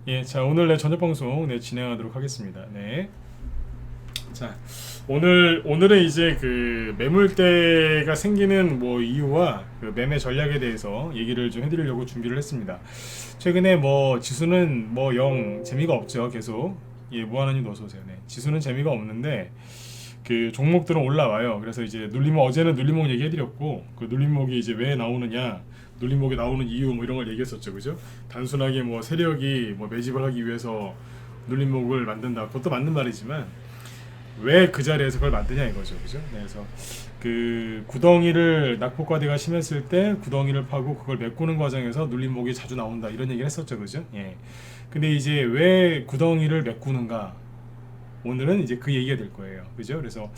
예, 자 오늘 내 저녁 방송 진행하도록 하겠습니다. 네, 자 오늘은 이제 그 매물대가 생기는 뭐 이유와 그 매매 전략에 대해서 얘기를 좀 해드리려고 준비를 했습니다. 최근에 뭐 지수는 뭐 영 재미가 없죠. 계속 예, 무한하님 어서 오세요. 네, 지수는 재미가 없는데 그 종목들은 올라와요. 그래서 이제 눌림목 어제는 눌림목 얘기해드렸고 그 눌림목이 이제 왜 나오느냐, 눌림목이 나오는 이유 뭐 이런 걸 얘기했었죠, 그죠? 단순하게 뭐 세력이 뭐 매집을 하기 위해서 눌림목을 만든다, 그것도 맞는 말이지만 왜 그 자리에서 그걸 만드냐 이거죠, 그죠? 네, 그래서 그 구덩이를 낙폭과대가 심했을 때 구덩이를 파고 그걸 메꾸는 과정에서 눌림목이 자주 나온다 이런 얘기를 했었죠, 그죠? 예. 근데 이제 왜 구덩이를 메꾸는가? 오늘은 이제 그 얘기가 될 거예요. 그죠? 그래서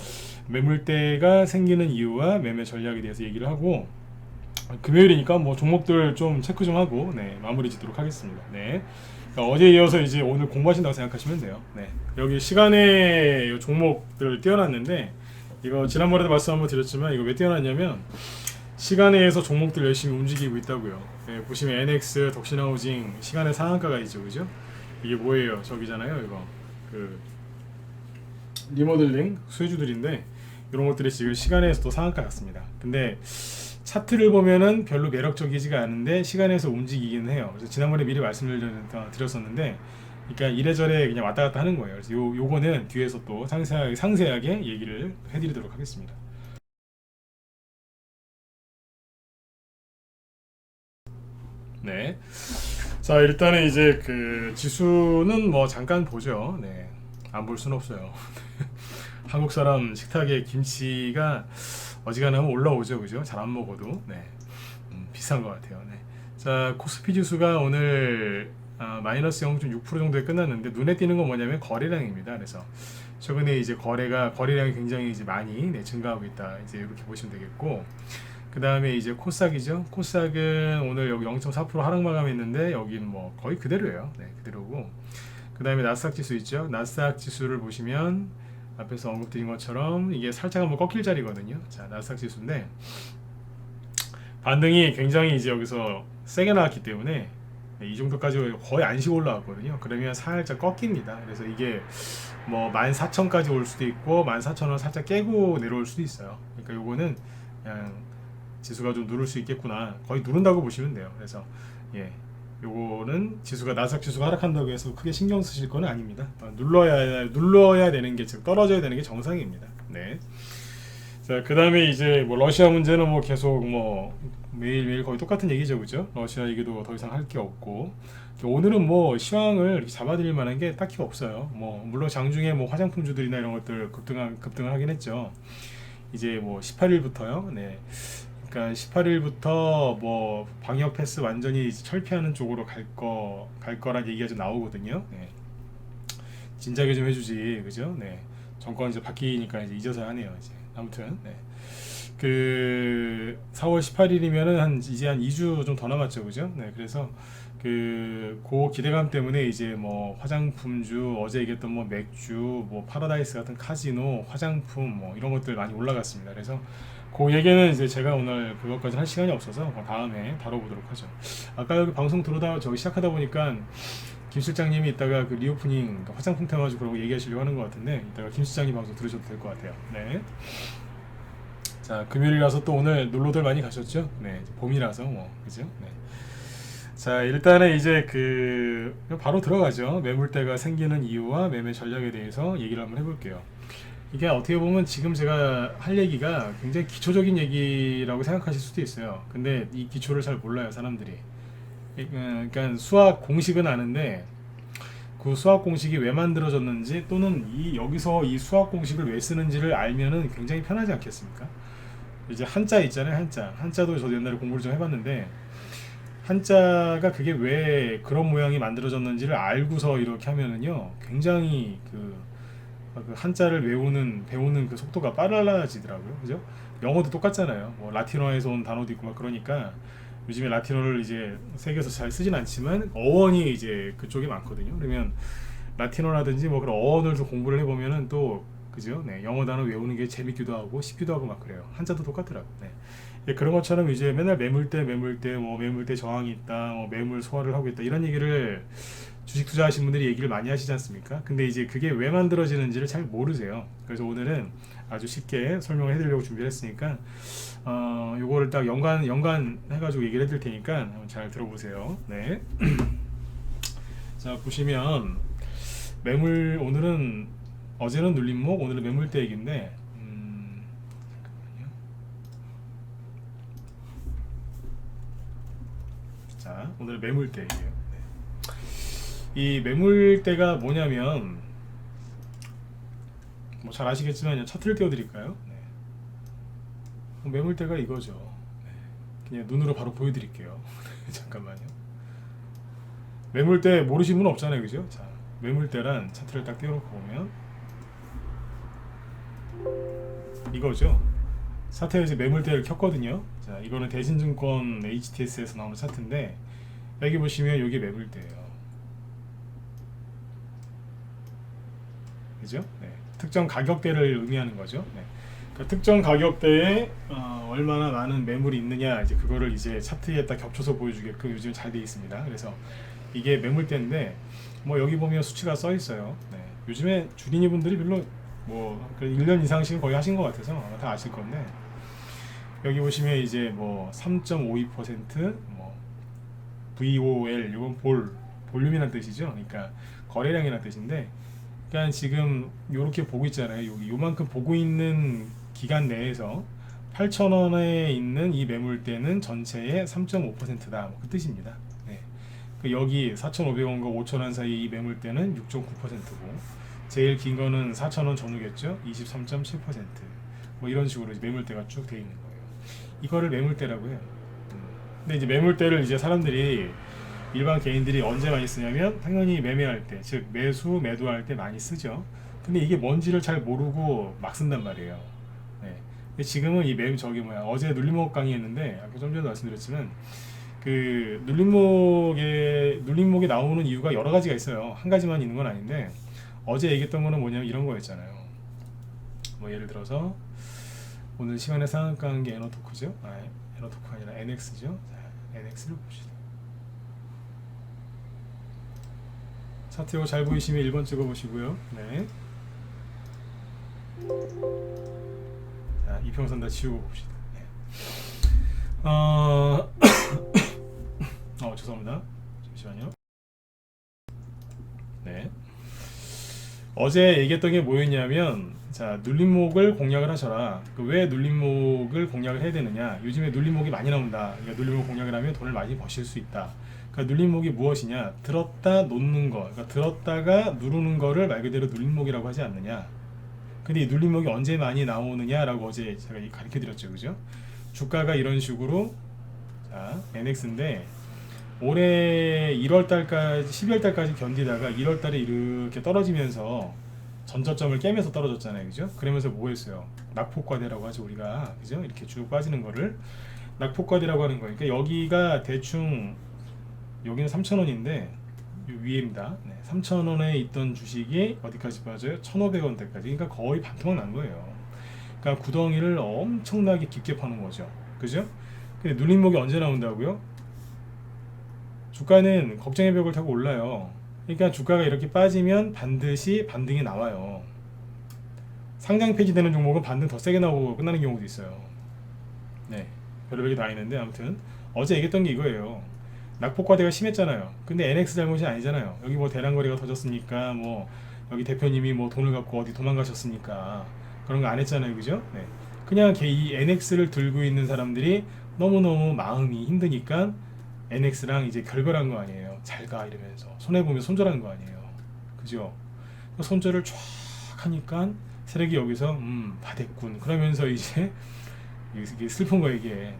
매물대가 생기는 이유와 매매 전략에 대해서 얘기를 하고 금요일이니까 뭐 종목들 좀 체크 좀 하고 네, 마무리 짓도록 하겠습니다. 네. 그러니까 어제 이어서 이제 오늘 공부하신다고 생각하시면 돼요. 네. 여기 시간에 종목들 띄워놨는데 이거 지난번에도 말씀 한번 드렸지만 이거 왜 띄워놨냐면 시간에서 종목들 열심히 움직이고 있다고요. 네, 보시면 NX, 덕신하우징 시간의 상한가가 있죠, 그죠? 이게 뭐예요? 저기잖아요, 이거. 그 리모델링 수혜주들인데 이런 것들이 지금 시간에서도 상한가 같습니다. 근데 차트를 보면은 별로 매력적이지가 않은데 시간에서 움직이긴 해요. 그래서 지난번에 미리 말씀을 드렸었는데, 그러니까 이래저래 그냥 왔다 갔다 하는 거예요. 그래서 요거는 뒤에서 또 상세하게 얘기를 해드리도록 하겠습니다. 네. 자, 일단은 이제 그 지수는 뭐 잠깐 보죠. 네. 안 볼 수는 없어요. 한국 사람 식탁에 김치가 어지간하면 올라오죠, 그죠? 잘 안 먹어도. 네. 비싼 것 같아요. 네. 자, 코스피 지수가 오늘 마이너스 0.6% 정도에 끝났는데 눈에 띄는 건 뭐냐면 거래량입니다. 그래서 최근에 이제 거래량이 굉장히 이제 많이 증가하고 있다. 이제 이렇게 보시면 되겠고, 그 다음에 이제 코스닥이죠. 코스닥은 오늘 여기 0.4% 하락 마감했는데 여기는 뭐 거의 그대로예요. 네, 그대로고. 그 다음에 나스닥 지수 있죠. 나스닥 지수를 보시면 앞에서 언급드린 것처럼 이게 살짝 한번 꺾일 자리거든요. 자, 나스닥 지수인데 반등이 굉장히 이제 여기서 세게 나왔기 때문에 이 정도까지 거의 안식 올라왔거든요. 그러면 살짝 꺾입니다. 그래서 이게 뭐 14,000까지 올 수도 있고 14,000원 살짝 깨고 내려올 수도 있어요. 그러니까 요거는 그냥 지수가 좀 누를 수 있겠구나. 거의 누른다고 보시면 돼요. 그래서 예. 요거는 지수가 나스닥 지수가 하락한다고 해서 크게 신경 쓰실 건 아닙니다. 눌러야 되는 게 즉 떨어져야 되는 게 정상입니다. 네. 자, 그다음에 이제 뭐 러시아 문제는 뭐 계속 뭐 매일매일 거의 똑같은 얘기죠, 그죠? 러시아 얘기도 더 이상 할 게 없고 오늘은 뭐 시황을 이렇게 잡아드릴 만한 게 딱히 없어요. 뭐 물론 장중에 뭐 화장품주들이나 이런 것들 급등을 하긴 했죠. 이제 뭐 18일부터요. 네. 그러니까 18일부터 뭐 방역 패스 완전히 철폐하는 쪽으로 갈 거란 얘기가 좀 나오거든요. 네. 진작에 좀 해주지, 그죠? 네. 정권 이제 바뀌니까 이제 잊어서 하네요. 이제 아무튼 네. 그 4월 18일이면은 이제 한 2주 좀 더 남았죠, 그죠? 네. 그래서 그 기대감 때문에 이제 뭐 화장품주 어제 얘기했던 뭐 맥주, 뭐 파라다이스 같은 카지노, 화장품 뭐 이런 것들 많이 올라갔습니다. 그래서 그 얘기는 이제 제가 오늘 그것까지 할 시간이 없어서 다음에 다뤄보도록 하죠. 아까 여기 방송 들어다 저기 시작하다 보니까 김 실장님이 이따가 그 리오프닝 그 화장품 테마주 그러고 얘기하시려고 하는 것 같은데 이따가 김 실장님 방송 들으셔도 될 것 같아요. 네. 자, 금요일이라서 또 오늘 놀러들 많이 가셨죠? 네, 봄이라서 뭐 그죠? 네. 자, 일단은 이제 바로 들어가죠. 매물대가 생기는 이유와 매매 전략에 대해서 얘기를 한번 해볼게요. 이게 어떻게 보면 지금 제가 할 얘기가 굉장히 기초적인 얘기라고 생각하실 수도 있어요. 근데 이 기초를 잘 몰라요, 사람들이. 그러니까 수학 공식은 아는데 그 수학 공식이 왜 만들어졌는지 또는 여기서 이 수학 공식을 왜 쓰는지를 알면은 굉장히 편하지 않겠습니까? 이제 한자 있잖아요, 한자. 한자도 저도 옛날에 공부를 좀 해봤는데 한자가 그게 왜 그런 모양이 만들어졌는지를 알고서 이렇게 하면은요 굉장히 그 한자를 배우는 그 속도가 빨라지더라고요. 그죠? 영어도 똑같잖아요. 뭐 라틴어에서 온 단어도 있고 막 그러니까 요즘에 라틴어를 이제 세계에서 잘 쓰진 않지만 어원이 이제 그쪽에 많거든요. 그러면 라틴어라든지 뭐 그런 어원을 좀 공부를 해보면은 또 그죠? 네, 영어 단어 외우는 게 재밌기도 하고 쉽기도 하고 막 그래요. 한자도 똑같더라고. 네. 예, 그런 것처럼 이제 맨날 매물대 뭐 매물대 저항이 있다, 뭐 매물 소화를 하고 있다 이런 얘기를 주식 투자하신 분들이 얘기를 많이 하시지 않습니까? 근데 이제 그게 왜 만들어지는지를 잘 모르세요. 그래서 오늘은 아주 쉽게 설명을 해드리려고 준비를 했으니까 요거를 딱 연관 해가지고 얘기를 해드릴 테니까 한번 잘 들어보세요. 네. 자, 보시면 매물 오늘은 어제는 눌림목, 오늘은 매물대 얘기인데 잠깐만요. 자, 오늘 매물대 얘기예요. 이 매물대가 뭐냐면 뭐 잘 아시겠지만 차트를 띄워드릴까요? 네. 매물대가 이거죠. 네. 그냥 눈으로 바로 보여드릴게요. 잠깐만요. 매물대 모르시는 분 없잖아요, 그죠? 자, 매물대란 차트를 딱 띄워놓고 보면 이거죠. 차트에서 매물대를 켰거든요. 자, 이거는 대신증권 HTS에서 나오는 차트인데 여기 보시면 여기 매물대예요. 그죠? 네. 특정 가격대를 의미하는 거죠. 네. 그러니까 특정 가격대에 얼마나 많은 매물이 있느냐 이제 그거를 이제 차트에 딱 겹쳐서 보여주게끔 요즘 잘 되어 있습니다. 그래서 이게 매물대인데 뭐 여기 보면 수치가 써 있어요. 네. 요즘에 주린이 분들이 별로 뭐 1년 이상씩은 거의 하신 것 같아서 다 아실 건데 여기 보시면 이제 뭐 3.52% 뭐 VOL 이건 볼륨이라는 뜻이죠. 그러니까 거래량이라는 뜻인데 그러니까 지금 요렇게 보고 있잖아요. 여기 요만큼 보고 있는 기간 내에서 8,000원에 있는 이 매물대는 전체의 3.5%다. 뭐 그 뜻입니다. 네. 그 여기 4,500원과 5,000원 사이 이 매물대는 6.9%고 제일 긴 거는 4,000원 전후겠죠. 23.7%. 뭐 이런 식으로 매물대가 쭉 돼 있는 거예요. 이거를 매물대라고 해요. 근데 이제 매물대를 이제 사람들이 일반 개인들이 언제 많이 쓰냐면 당연히 매매할 때, 즉 매수 매도할 때 많이 쓰죠. 근데 이게 뭔지를 잘 모르고 막 쓴단 말이에요. 네. 근데 지금은 이 어제 눌림목 강의했는데 아까 좀 전에 말씀드렸지만 그 눌림목에 나오는 이유가 여러 가지가 있어요. 한 가지만 있는 건 아닌데 어제 얘기했던 거는 뭐냐면 이런 거였잖아요. 뭐 예를 들어서 오늘 시간에 상한가 한 게 에너토크죠. 에너토크가 아니라 NX죠. 자, NX를 봅시다. 차트 이거 잘 보이시면 1번 찍어보시고요. 네. 자, 이평선 다 지우고 봅시다. 네. 죄송합니다. 잠시만요. 네. 어제 얘기했던 게 뭐였냐면, 자, 눌림목을 공략을 하셔라. 왜 눌림목을 공략을 해야 되느냐? 요즘에 눌림목이 많이 나온다. 그러니까 눌림목 공략을 하면 돈을 많이 버실 수 있다. 그러니까 눌림목이 무엇이냐? 들었다 놓는 거. 그러니까 들었다가 누르는 거를 말 그대로 눌림목이라고 하지 않느냐? 근데 이 눌림목이 언제 많이 나오느냐라고 어제 제가 가르쳐 드렸죠. 그죠? 주가가 이런 식으로 자, NX인데 올해 1월 달까지 12월 달까지 견디다가 1월 달에 이렇게 떨어지면서 전저점을 깨면서 떨어졌잖아요. 그죠? 그러면서 뭐 했어요? 낙폭과대라고 하죠, 우리가. 그죠? 이렇게 쭉 빠지는 거를 낙폭과대라고 하는 거니까 여기가 대충 여기는 3,000원인데 위에입니다. 네, 3,000원에 있던 주식이 어디까지 빠져요? 1,500원대까지. 그러니까 거의 반토막 난 거예요. 그러니까 구덩이를 엄청나게 깊게 파는 거죠. 그죠? 근데 눌림목이 언제 나온다고요? 주가는 걱정의 벽을 타고 올라요. 그러니까 주가가 이렇게 빠지면 반드시 반등이 나와요. 상장 폐지되는 종목은 반등 더 세게 나오고 끝나는 경우도 있어요. 네, 별의별게 다 있는데 아무튼 어제 얘기했던 게 이거예요. 낙폭과대가 심했잖아요. 근데 NX 잘못이 아니잖아요. 여기 뭐 대량거래가 터졌습니까? 뭐 여기 대표님이 뭐 돈을 갖고 어디 도망가셨습니까? 그런 거 안 했잖아요. 그죠? 네. 그냥 이 NX를 들고 있는 사람들이 너무너무 마음이 힘드니까 NX랑 이제 결별한 거 아니에요. 잘 가 이러면서 손해보면 손절하는 거 아니에요. 그죠? 손절을 쫙 하니까 세력이 여기서 다 됐군 그러면서 이제 이게 슬픈 거 이게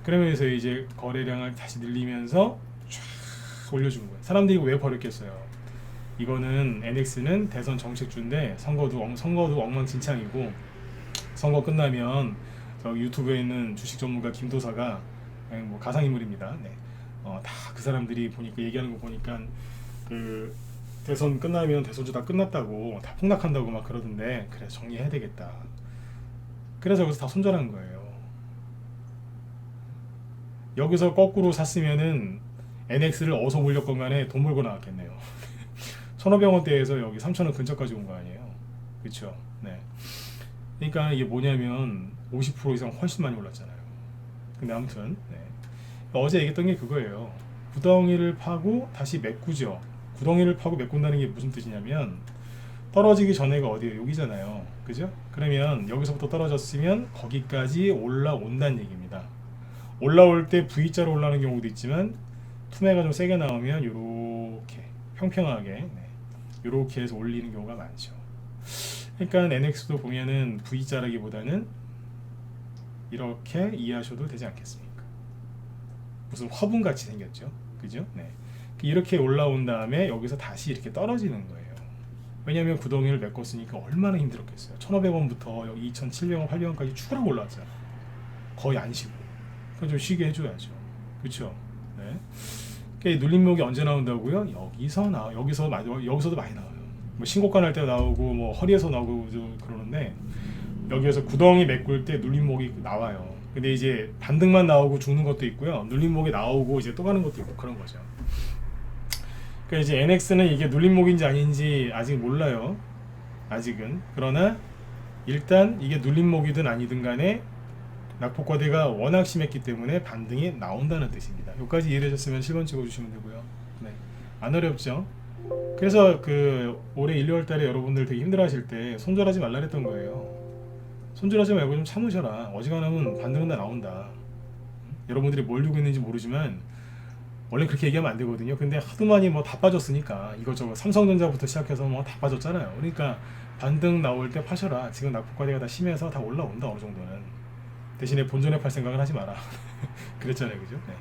그러면서 이제 거래량을 다시 늘리면서 쫙 올려준 거예요. 사람들이 이거 왜 버렸겠어요? 이거는 NX는 대선 정책주인데 선거도 엉망진창이고 선거 끝나면 저기 유튜브에 있는 주식 전문가 김도사가 뭐 가상인물입니다. 네. 다 그 사람들이 보니까 얘기하는 거 보니까 그 대선 끝나면 대선주 다 끝났다고 다 폭락한다고 막 그러던데 그래 정리해야 되겠다. 그래서 여기서 다 손절한 거예요. 여기서 거꾸로 샀으면은 NX를 어디서 몰렸건 간에 돈 벌고 나왔겠네요. 1,500원대에서 여기 3,000원 근처까지 온 거 아니에요. 그쵸? 네. 그러니까 이게 뭐냐면 50% 이상 훨씬 많이 올랐잖아요. 근데 아무튼 네. 어제 얘기했던 게 그거예요. 구덩이를 파고 다시 메꾸죠. 구덩이를 파고 메꾼다는 게 무슨 뜻이냐면 떨어지기 전에가 어디예요? 여기잖아요. 그죠? 그러면 여기서부터 떨어졌으면 거기까지 올라온다는 얘기입니다. 올라올 때 V자로 올라오는 경우도 있지만 투매가 좀 세게 나오면 이렇게 평평하게 네. 이렇게 해서 올리는 경우가 많죠. 그러니까 NX도 보면은 V자라기보다는 이렇게 이해하셔도 되지 않겠습니까? 무슨 화분같이 생겼죠. 그죠? 네. 이렇게 올라온 다음에 여기서 다시 이렇게 떨어지는 거예요. 왜냐하면 구덩이를 메꿨으니까 얼마나 힘들었겠어요. 1,500원부터 여기 2,700원, 800원까지 추락 올라왔잖아. 거의 안 쉬고. 그럼 좀 쉬게 해줘야죠. 그렇죠? 네. 그러니까 눌림목이 언제 나온다고요? 여기서도 많이 나와요. 뭐 신고가 날 때 나오고 뭐 허리에서 나오고 좀 그러는데 여기에서 구덩이 메꿀 때 눌림목이 나와요. 근데 이제 반등만 나오고 죽는 것도 있고요. 눌림목이 나오고 이제 또 가는 것도 있고 그런 거죠. 그러니까 이제 NX는 이게 눌림목인지 아닌지 아직 몰라요. 아직은. 그러나 일단 이게 눌림목이든 아니든 간에 낙폭과대가 워낙 심했기 때문에 반등이 나온다는 뜻입니다. 여기까지 이해되셨으면 7번 찍어주시면 되고요. 네. 안 어렵죠? 그래서 그 올해 1, 2월 달에 여러분들 되게 힘들어하실 때 손절하지 말라 그랬던 거예요. 손절하지 말고 좀 참으셔라. 어지간하면 반등은 다 나온다. 여러분들이 뭘 두고 있는지 모르지만 원래 그렇게 얘기하면 안 되거든요. 근데 하도 많이 뭐 다 빠졌으니까 이것저것 삼성전자부터 시작해서 뭐 다 빠졌잖아요. 그러니까 반등 나올 때 파셔라. 지금 낙폭과대가 다 심해서 다 올라온다 어느 정도는. 대신에 본전에 팔 생각을 하지 마라. 그랬잖아요, 그죠? 네.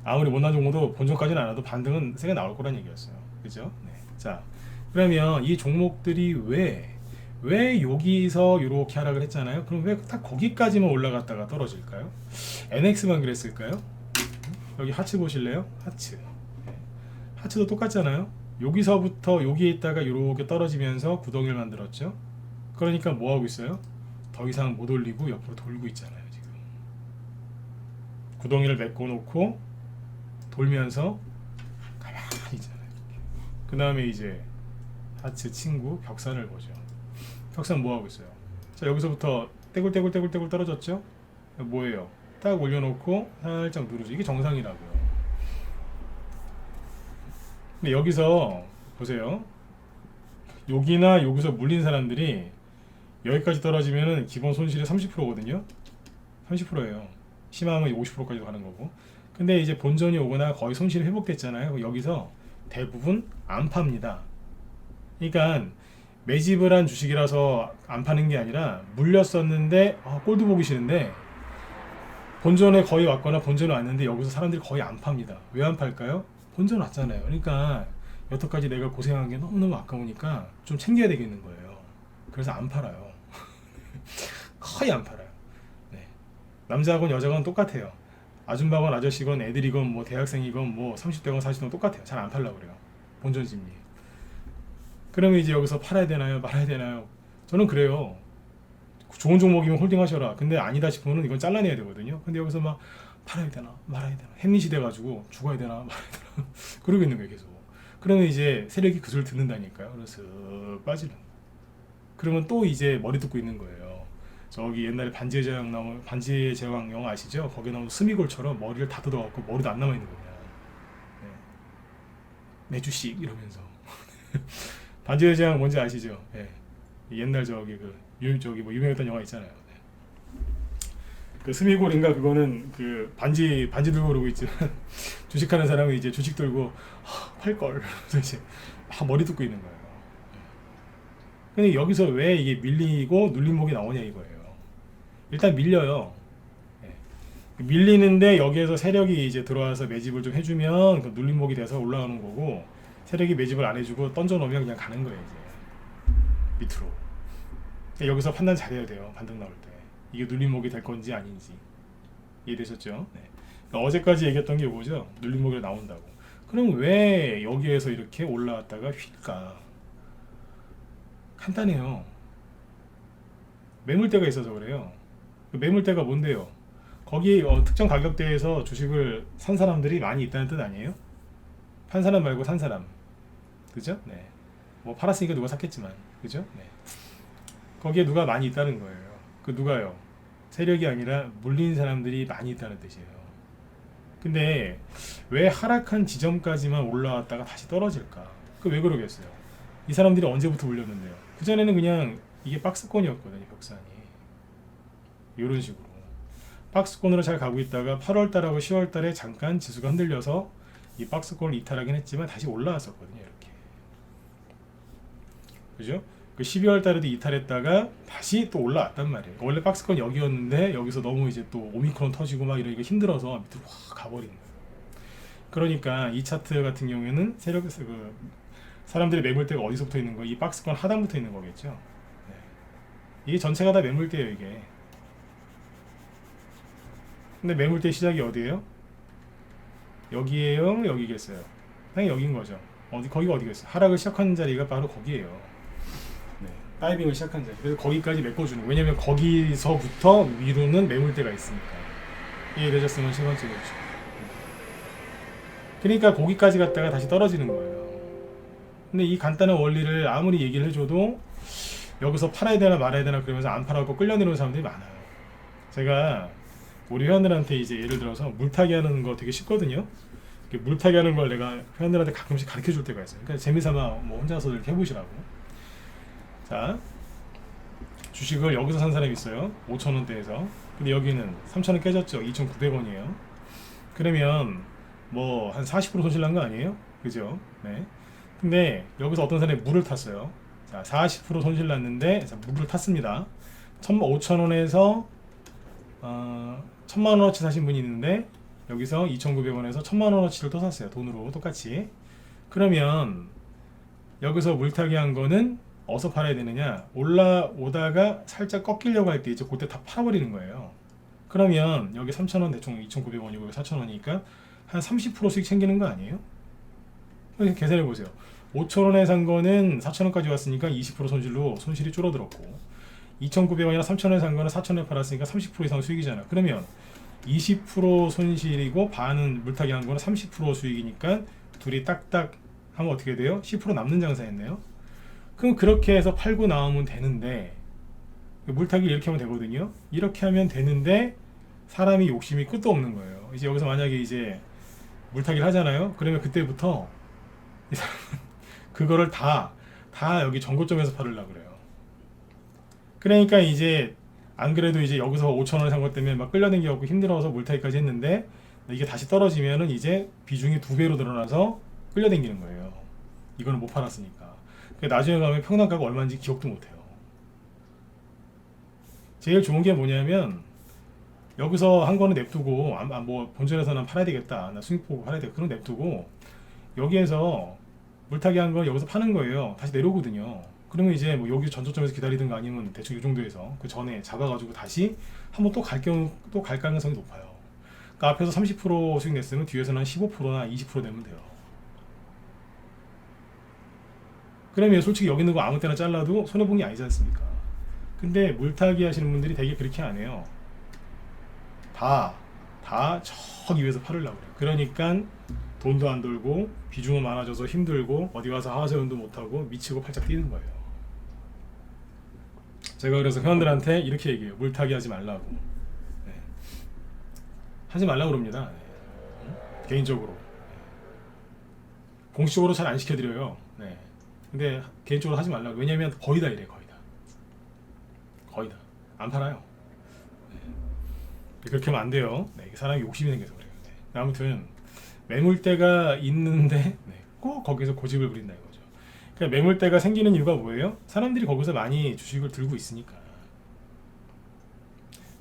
아무리 못난 종목도 본전까지는 안 와도 반등은 세게 나올 거란 얘기였어요. 그죠? 네. 자, 그러면 이 종목들이 왜 여기서 이렇게 하락을 했잖아요. 그럼 왜 딱 거기까지만 올라갔다가 떨어질까요? NX만 그랬을까요? 여기 하츠 보실래요? 하츠. 네. 하츠도 똑같잖아요. 여기서부터 여기에 있다가 이렇게 떨어지면서 구덩이를 만들었죠. 그러니까 뭐 하고 있어요? 더 이상 못 올리고 옆으로 돌고 있잖아요. 지금 구덩이를 메꿔 놓고 돌면서 가만히 있잖아요. 그 다음에 이제 하츠 친구 벽산을 보죠. 벽산 뭐 하고 있어요? 자, 여기서부터 떼굴떼굴 떨어졌죠? 뭐예요? 딱 올려놓고 살짝 누르죠. 이게 정상이라고요. 근데 여기서 보세요. 여기나 여기서 물린 사람들이 여기까지 떨어지면은 기본 손실이 30%거든요. 30%예요. 심하면 50%까지도 가는 거고. 근데 이제 본전이 오거나 거의 손실이 회복됐잖아요. 여기서 대부분 안 팝니다. 그러니까 매집을 한 주식이라서 안 파는 게 아니라 물렸었는데 꼴도 보기 싫은데 본전에 거의 왔거나 본전에 왔는데 여기서 사람들이 거의 안 팝니다. 왜 안 팔까요? 본전 왔잖아요. 그러니까 여태까지 내가 고생한 게 너무너무 아까우니까 좀 챙겨야 되겠는 거예요. 그래서 안 팔아요. 거의 안 팔아요. 네. 남자건 여자건 똑같아요. 아줌마건 아저씨건 애들이건 뭐 대학생이건 뭐 30대건 40대건 똑같아요. 잘 안 팔려고 그래요. 본전 심리. 그러면 이제 여기서 팔아야 되나요? 말아야 되나요? 저는 그래요. 좋은 종목이면 홀딩 하셔라. 근데 아니다 싶으면 이건 잘라내야 되거든요. 근데 여기서 막 팔아야 되나 말아야 되나 햄릿이 돼가지고 죽어야 되나 말아야 되나 그러고 있는 거예요. 계속. 그러면 이제 세력이 그 소리를 듣는다니까요. 그래서 빠지는. 그러면 또 이제 머리 듣고 있는 거예요. 저기 옛날에 반지의 제왕 영화 아시죠? 거기에 나오는 스미골처럼 머리를 다 뜯어갖고 머리도 안 남아있는 거냐. 네. 내 주식 이러면서. 반지의 제왕 뭔지 아시죠? 네. 옛날 저기 뭐 유명했던 영화 있잖아요. 네. 그 스미골인가 그거는 그 반지 들고 그러고 있지만 주식하는 사람이 이제 주식 들고 팔걸 이제 머리 뜯고 있는 거예요. 근데 여기서 왜 이게 밀리고 눌림목이 나오냐 이거예요. 일단 밀려요. 네. 밀리는데 여기에서 세력이 이제 들어와서 매집을 좀 해주면 그 눌림목이 돼서 올라가는 거고 세력이 매집을 안 해주고 던져놓으면 그냥 가는 거예요. 이제 밑으로. 여기서 판단 잘해야 돼요. 반등 나올 때 이게 눌림목이 될 건지 아닌지. 이해되셨죠? 네. 그러니까 어제까지 얘기했던 게 뭐죠? 눌림목이 나온다고. 그럼 왜 여기에서 이렇게 올라왔다가 휠까? 간단해요. 매물대가 있어서 그래요. 그 매물대가 뭔데요? 거기 특정 가격대에서 주식을 산 사람들이 많이 있다는 뜻 아니에요? 판 사람 말고 산 사람, 그죠? 네. 뭐 팔았으니까 누가 샀겠지만, 그죠? 네. 거기에 누가 많이 있다는 거예요. 그 누가요? 세력이 아니라 물린 사람들이 많이 있다는 뜻이에요. 근데 왜 하락한 지점까지만 올라왔다가 다시 떨어질까? 그 왜 그러겠어요? 이 사람들이 언제부터 올렸는데요? 그 전에는 그냥 이게 박스권이었거든요, 벽산이. 이런 식으로 박스권으로 잘 가고 있다가 8월달하고 10월달에 잠깐 지수가 흔들려서 이 박스권을 이탈하긴 했지만 다시 올라왔었거든요, 이렇게. 그죠? 그 12월달에도 이탈했다가 다시 또 올라왔단 말이에요. 원래 박스권 여기였는데 여기서 너무 이제 또 오미크론 터지고 막 이러니까 힘들어서 밑으로 확 가버리는 거예요. 그러니까 이 차트 같은 경우에는 사람들의 매물대가 어디서 붙어 있는 거예요? 이 박스권 하단부터 있는 거겠죠. 네. 이게 전체가 다 매물대예요, 이게. 근데 매물대 시작이 어디예요? 여기에요? 여기겠어요? 당연히 여긴 거죠. 거기가 어디겠어요? 하락을 시작한 자리가 바로 거기에요. 네. 다이빙을 시작한 자리. 그래서 거기까지 메꿔주는 거예요. 왜냐면 거기서부터 위로는 매물대가 있으니까. 이해되셨으면 세 번째 보시고. 그러니까 거기까지 갔다가 다시 떨어지는 거예요. 근데 이 간단한 원리를 아무리 얘기를 해줘도 여기서 팔아야 되나 말아야 되나 그러면서 안 팔아고 끌려내는 사람들이 많아요. 제가 우리 회원들한테 이제 예를 들어서 물타기 하는 거 되게 쉽거든요. 물타기 하는 걸 내가 회원들한테 가끔씩 가르쳐 줄 때가 있어요. 그러니까 재미삼아 뭐 혼자서 이렇게 해보시라고. 자, 주식을 여기서 산 사람이 있어요. 5,000원대에서. 근데 여기는 3,000원 깨졌죠. 2,900원이에요. 그러면 뭐 한 40% 손실 난 거 아니에요? 그죠? 네. 근데 여기서 어떤 사람이 물을 탔어요. 자, 40% 손실 났는데 자, 물을 탔습니다. 5,000원에서 1,000만원어치 사신 분이 있는데 여기서 2,900원에서 1,000만원어치를 또 샀어요. 돈으로 똑같이. 그러면 여기서 물타기 한 거는 어디서 팔아야 되느냐? 올라오다가 살짝 꺾이려고 할 때 이제 그때 다 팔아버리는 거예요. 그러면 여기 3,000원 대충 2,900원이고 4,000원이니까 한 30% 수익 챙기는 거 아니에요? 계산해 보세요. 5,000원에 산 거는 4,000원까지 왔으니까 20% 손실로 손실이 줄어들었고 2,900원이나 3,000원에 산 거는 4,000원에 팔았으니까 30% 이상 수익이잖아. 그러면 20% 손실이고 반은 물타기 한 거는 30% 수익이니까 둘이 딱딱 하면 어떻게 돼요? 10% 남는 장사였네요. 그럼 그렇게 해서 팔고 나오면 되는데 물타기를 이렇게 하면 되거든요. 이렇게 하면 되는데 사람이 욕심이 끝도 없는 거예요. 이제 여기서 만약에 이제 물타기를 하잖아요. 그러면 그때부터 이 사람은 그거를 다 여기 전고점에서 팔으려고 그래요. 그러니까 이제 안 그래도 이제 여기서 5,000원에 산 것 때문에 막 끌려다니고 힘들어서 물타기까지 했는데 이게 다시 떨어지면은 이제 비중이 2배로 늘어나서 끌려다니는 거예요. 이거는 못 팔았으니까. 나중에 가면 평단가가 얼마인지 기억도 못해요. 제일 좋은 게 뭐냐면 여기서 한 거는 냅두고 뭐 본전에서는 팔아야 되겠다. 나 수익 보고 팔아야 되겠다. 그럼 냅두고 여기에서 물타기 한 거 여기서 파는 거예요. 다시 내려오거든요. 그러면 이제 뭐 여기 전저점에서 기다리든가 아니면 대충 이 정도에서 그 전에 잡아가지고 다시 한번 또 갈 가능성이 높아요. 그러니까 앞에서 30% 수익 냈으면 뒤에서는 한 15%나 20% 내면 돼요. 그러면 솔직히 여기 있는 거 아무 때나 잘라도 손해본 게 아니지 않습니까? 근데 물타기 하시는 분들이 되게 그렇게 안 해요. 다 저기 위에서 팔으려고 그래요. 그러니까 돈도 안 돌고 비중은 많아져서 힘들고 어디 가서 하하세운도 못하고 미치고 팔짝 뛰는 거예요. 제가 그래서 회원들한테 이렇게 얘기해요. 물타기 하지 말라고. 네. 하지 말라고 그럽니다. 네. 개인적으로. 공식적으로 잘 안 시켜드려요. 네. 근데 개인적으로 하지 말라고. 왜냐면 거의 다 이래. 거의 다. 안 팔아요. 네. 그렇게 하면 안 돼요. 네. 사람이 욕심이 생겨서 그래요. 네. 아무튼 매물대가 있는데 꼭 거기서 고집을 부린다 이거죠. 그러니까 매물대가 생기는 이유가 뭐예요? 사람들이 거기서 많이 주식을 들고 있으니까.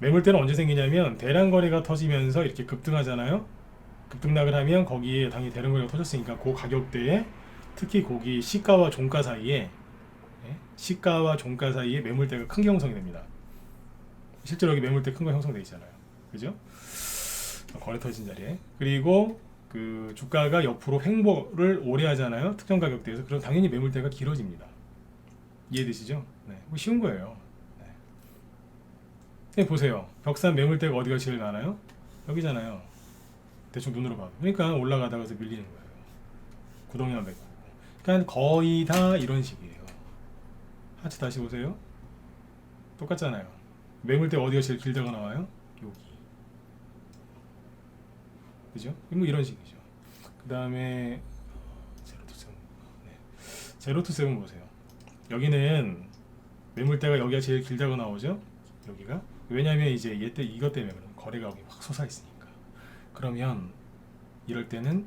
매물대는 언제 생기냐면 대량거래가 터지면서 이렇게 급등하잖아요. 급등락을 하면 거기에 당연히 대량거래가 터졌으니까 그 가격대에 특히 거기 시가와 종가 사이에 매물대가 큰 게 형성이 됩니다. 실제로 여기 매물대 큰 거 형성되어 있잖아요. 그죠? 거래 터진 자리에. 그리고 그 주가가 옆으로 횡보를 오래 하잖아요. 특정 가격대에서. 그럼 당연히 매물대가 길어집니다. 이해되시죠? 네. 쉬운 거예요. 네. 네, 보세요. 벽산 매물대가 어디가 제일 많아요? 여기잖아요. 대충 눈으로 봐도. 그러니까 올라가다가서 밀리는 거예요. 구덩이만 메꾸고. 그러니까 거의 다 이런 식이에요. 하트 다시 보세요. 똑같잖아요. 매물대 어디가 제일 길다가 나와요? 여기. 그죠? 뭐 이런 식이죠. 그 다음에 제로 투 세븐. 네. 제로 투 세븐 보세요. 여기는 매물대가 여기가 제일 길다고 나오죠? 여기가. 왜냐면 이제 이것 때문에 그런 거래가 여기 확 솟아 있으니까. 그러면 이럴 때는